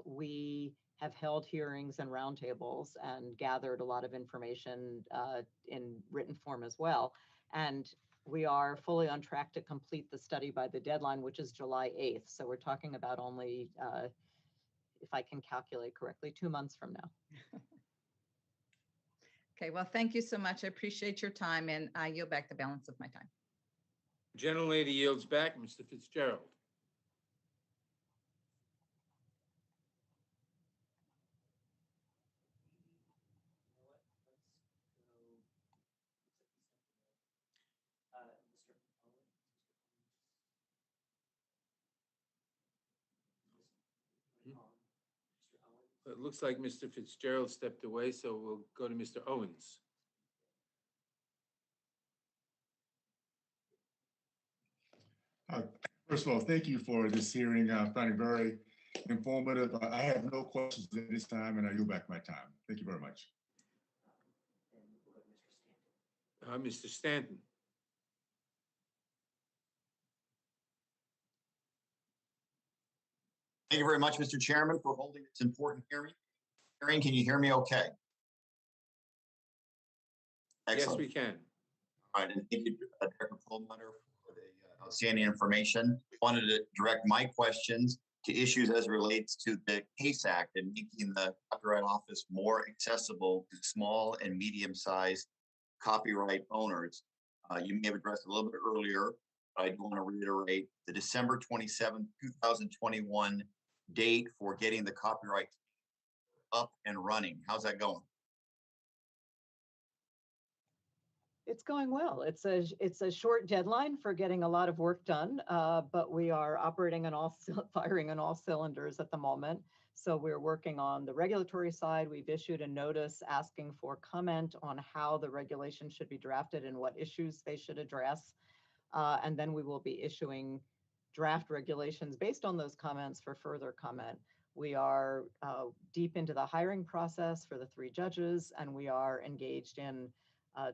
We have held hearings and roundtables and gathered a lot of information in written form as well. And we are fully on track to complete the study by the deadline, which is July 8th. So we're talking about only, if I can calculate correctly, 2 months from now. Okay, well, thank you so much. I appreciate your time, and I yield back the balance of my time. Gentlelady yields back. Mr. Fitzgerald. It looks like Mr. Fitzgerald stepped away, so we'll go to Mr. Owens. First of all, thank you for this hearing. I find it very informative. I have no questions at this time, and I yield back my time. Thank you very much. Mr. Stanton. Thank you very much, Mr. Chairman, for holding this important hearing. Can you hear me okay? Excellent. Yes, we can. All right, and thank you, Director Perlmutter, for the outstanding information. I wanted to direct my questions to issues as it relates to the CASE Act and making the Copyright Office more accessible to small and medium-sized copyright owners. You may have addressed a little bit earlier I do want to reiterate the December 27th, 2021 date for getting the copyright up and running. How's that going? It's going well. It's a short deadline for getting a lot of work done, but we are operating on firing on all cylinders at the moment. So we're working on the regulatory side. We've issued a notice asking for comment on how the regulation should be drafted and what issues they should address. And then we will be issuing draft regulations based on those comments for further comment. We are deep into the hiring process for the 3 judges, and we are engaged in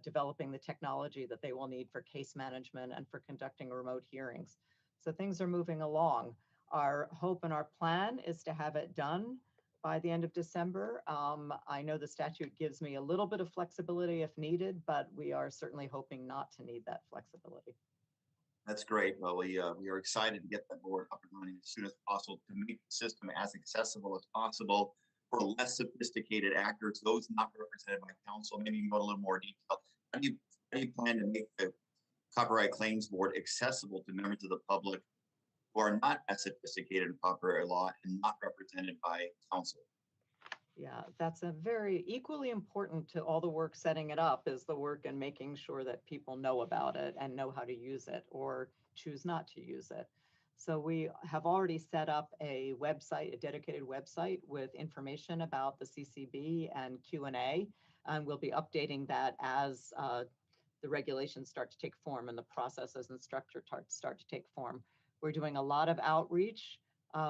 developing the technology that they will need for case management and for conducting remote hearings. So things are moving along. Our hope and our plan is to have it done by the end of December. I know the statute gives me a little bit of flexibility if needed, but we are certainly hoping not to need that flexibility. That's great. Well, we are excited to get that board up and running as soon as possible to make the system as accessible as possible for less sophisticated actors, those not represented by counsel. Maybe you can go a little more detail. How do you plan to make the Copyright Claims Board accessible to members of the public who are not as sophisticated in copyright law and not represented by counsel? Yeah, that's a very equally important to all the work setting it up is the work in making sure that people know about it and know how to use it or choose not to use it. So we have already set up a website, a dedicated website with information about the CCB and Q&A, and we'll be updating that as the regulations start to take form and the processes and structure start to take form. We're doing a lot of outreach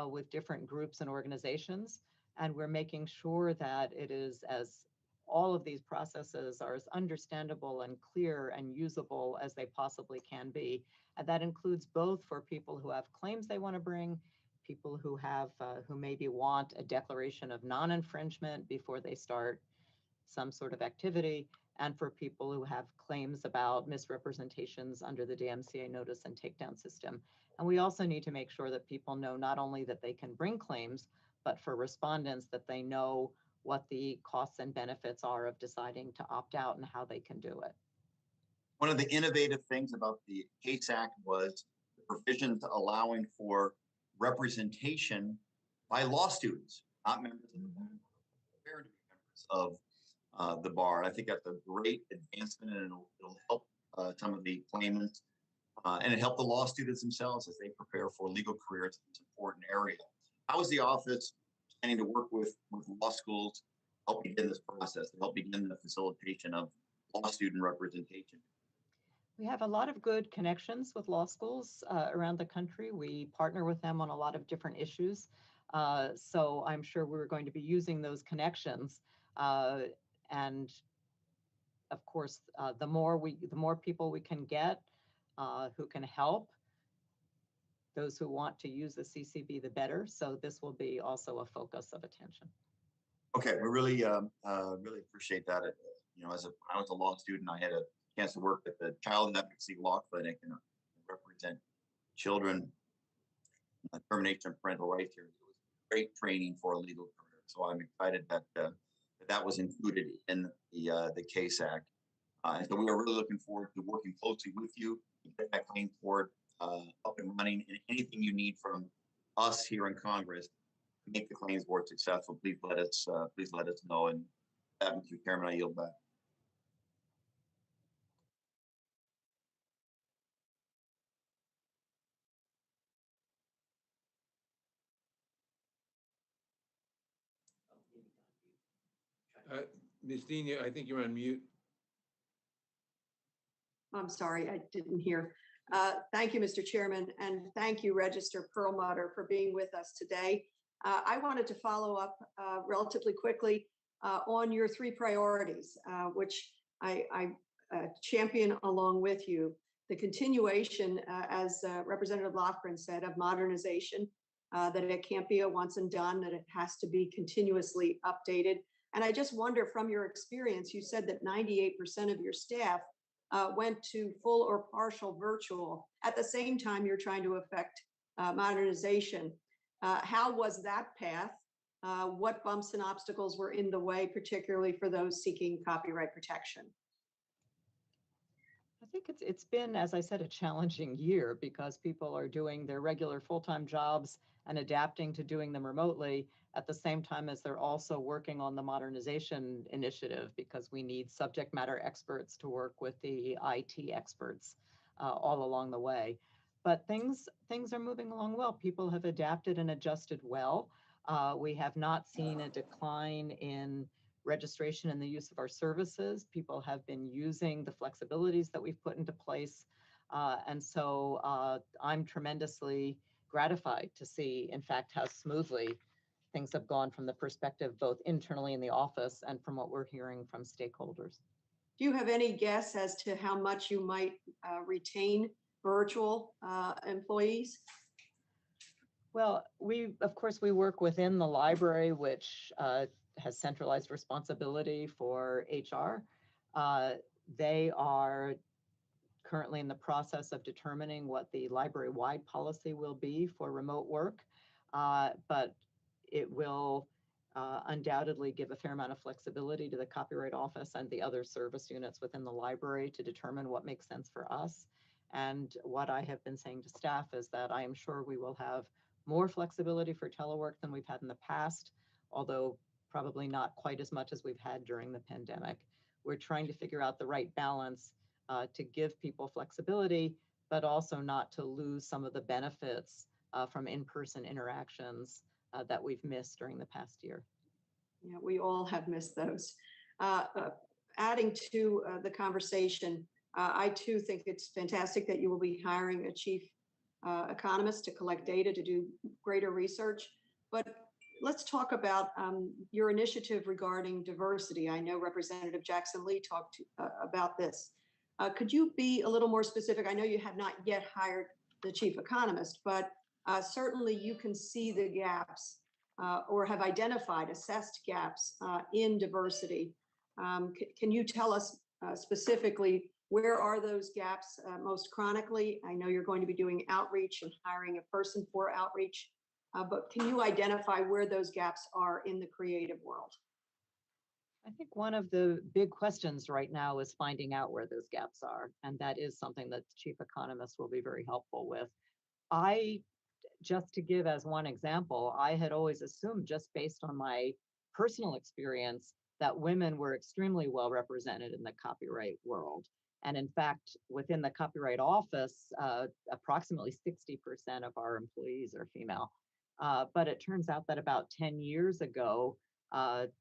with different groups and organizations, and we're making sure that it is as all of these processes are as understandable and clear and usable as they possibly can be. And that includes both for people who have claims they want to bring, people who have who maybe want a declaration of non-infringement before they start some sort of activity, and for people who have claims about misrepresentations under the DMCA notice and takedown system. And we also need to make sure that people know not only that they can bring claims, but for respondents that they know what the costs and benefits are of deciding to opt out and how they can do it. One of the innovative things about the CASE Act was the provisions allowing for representation by law students, not members of the bar, members of the bar. I think that's a great advancement, and it'll help some of the claimants, and it helped the law students themselves as they prepare for legal careers in this important area. How is the office planning to work with law schools to help begin this process, to help begin the facilitation of law student representation? We have a lot of good connections with law schools around the country. We partner with them on a lot of different issues. So I'm sure we're going to be using those connections. And of course, the more people we can get who can help, those who want to use the CCB, the better. So this will be also a focus of attention. Okay, we really appreciate that. You know, when I was a law student, I had a chance to work at the Child Advocacy Law Clinic and represent children, termination of parental rights here. It was great training for a legal career. So I'm excited that that was included in the CASE Act. And so we are really looking forward to working closely with you to get that claims board up and running, and anything you need from us here in Congress to make the claims board successful, please let us know. And that, Mr. Chairman, I yield back. Ms. Dean, I think you're on mute. I'm sorry, I didn't hear. Thank you, Mr. Chairman, and thank you, Register Perlmutter, for being with us today. I wanted to follow up relatively quickly on your 3 priorities, which I champion along with you. The continuation, as Representative Lofgren said, of modernization, that it can't be a once and done, that it has to be continuously updated. And I just wonder, from your experience, you said that 98% of your staff went to full or partial virtual. At the same time, you're trying to affect modernization. How was that path? What bumps and obstacles were in the way, particularly for those seeking copyright protection? I think it's been, as I said, a challenging year because people are doing their regular full-time jobs and adapting to doing them remotely at the same time as they're also working on the modernization initiative because we need subject matter experts to work with the IT experts all along the way. But things are moving along well. People have adapted and adjusted well. We have not seen a decline in registration and the use of our services. People have been using the flexibilities that we've put into place. And so I'm tremendously gratified to see, in fact, how smoothly things have gone from the perspective both internally in the office and from what we're hearing from stakeholders. Do you have any guess as to how much you might retain virtual employees? Well, of course, we work within the library, which has centralized responsibility for HR. They are currently in the process of determining what the library-wide policy will be for remote work, but it will undoubtedly give a fair amount of flexibility to the Copyright Office and the other service units within the library to determine what makes sense for us. And what I have been saying to staff is that I am sure we will have more flexibility for telework than we've had in the past, although probably not quite as much as we've had during the pandemic. We're trying to figure out the right balance to give people flexibility, but also not to lose some of the benefits from in-person interactions that we've missed during the past year. Yeah, we all have missed those. Adding to the conversation, I too think it's fantastic that you will be hiring a chief economist to collect data to do greater research. But let's talk about your initiative regarding diversity. I know Representative Jackson Lee talked about this. Could you be a little more specific? I know you have not yet hired the chief economist, but certainly you can see the gaps or have identified, assessed gaps in diversity. Can you tell us specifically where are those gaps most chronically? I know you're going to be doing outreach and hiring a person for outreach, but can you identify where those gaps are in the creative world? I think one of the big questions right now is finding out where those gaps are, and that is something that the chief economist will be very helpful with. Just to give as one example, I had always assumed, just based on my personal experience, that women were extremely well represented in the copyright world. And in fact, within the Copyright Office, approximately 60% of our employees are female. But it turns out that about 10 years ago, an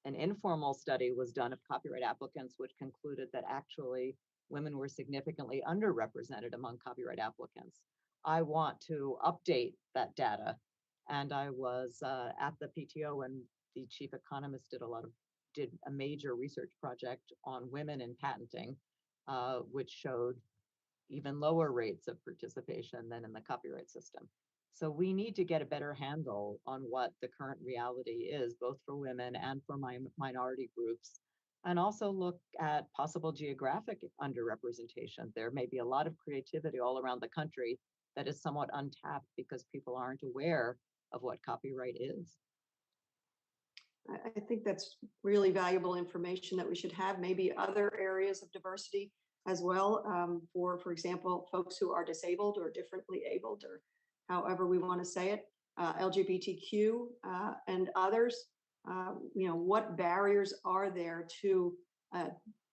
informal study was done of copyright applicants, which concluded that actually women were significantly underrepresented among copyright applicants. I want to update that data. And I was at the PTO when the chief economist did a major research project on women in patenting, which showed even lower rates of participation than in the copyright system. So we need to get a better handle on what the current reality is, both for women and for minority groups, and also look at possible geographic underrepresentation. There may be a lot of creativity all around the country that is somewhat untapped because people aren't aware of what copyright is. I think that's really valuable information that we should have. Maybe other areas of diversity as well, for example, folks who are disabled or differently abled, or however we want to say it, LGBTQ and others. What barriers are there to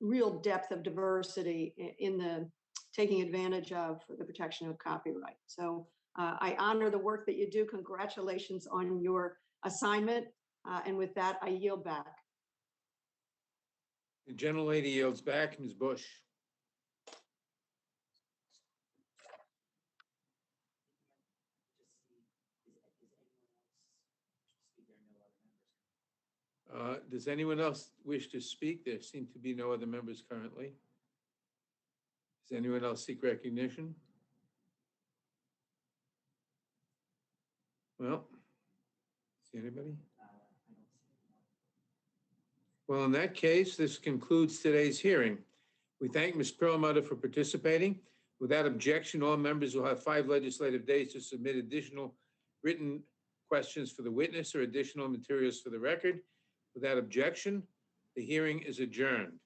real depth of diversity in the taking advantage of the protection of copyright? So I honor the work that you do. Congratulations on your assignment. And with that, I yield back. The gentlelady yields back. Ms. Bush. Does anyone else wish to speak? There seem to be no other members currently. Does anyone else seek recognition? Well, see anybody? Well, in that case, this concludes today's hearing. We thank Ms. Perlmutter for participating. Without objection, all members will have 5 legislative days to submit additional written questions for the witness or additional materials for the record. Without objection, the hearing is adjourned.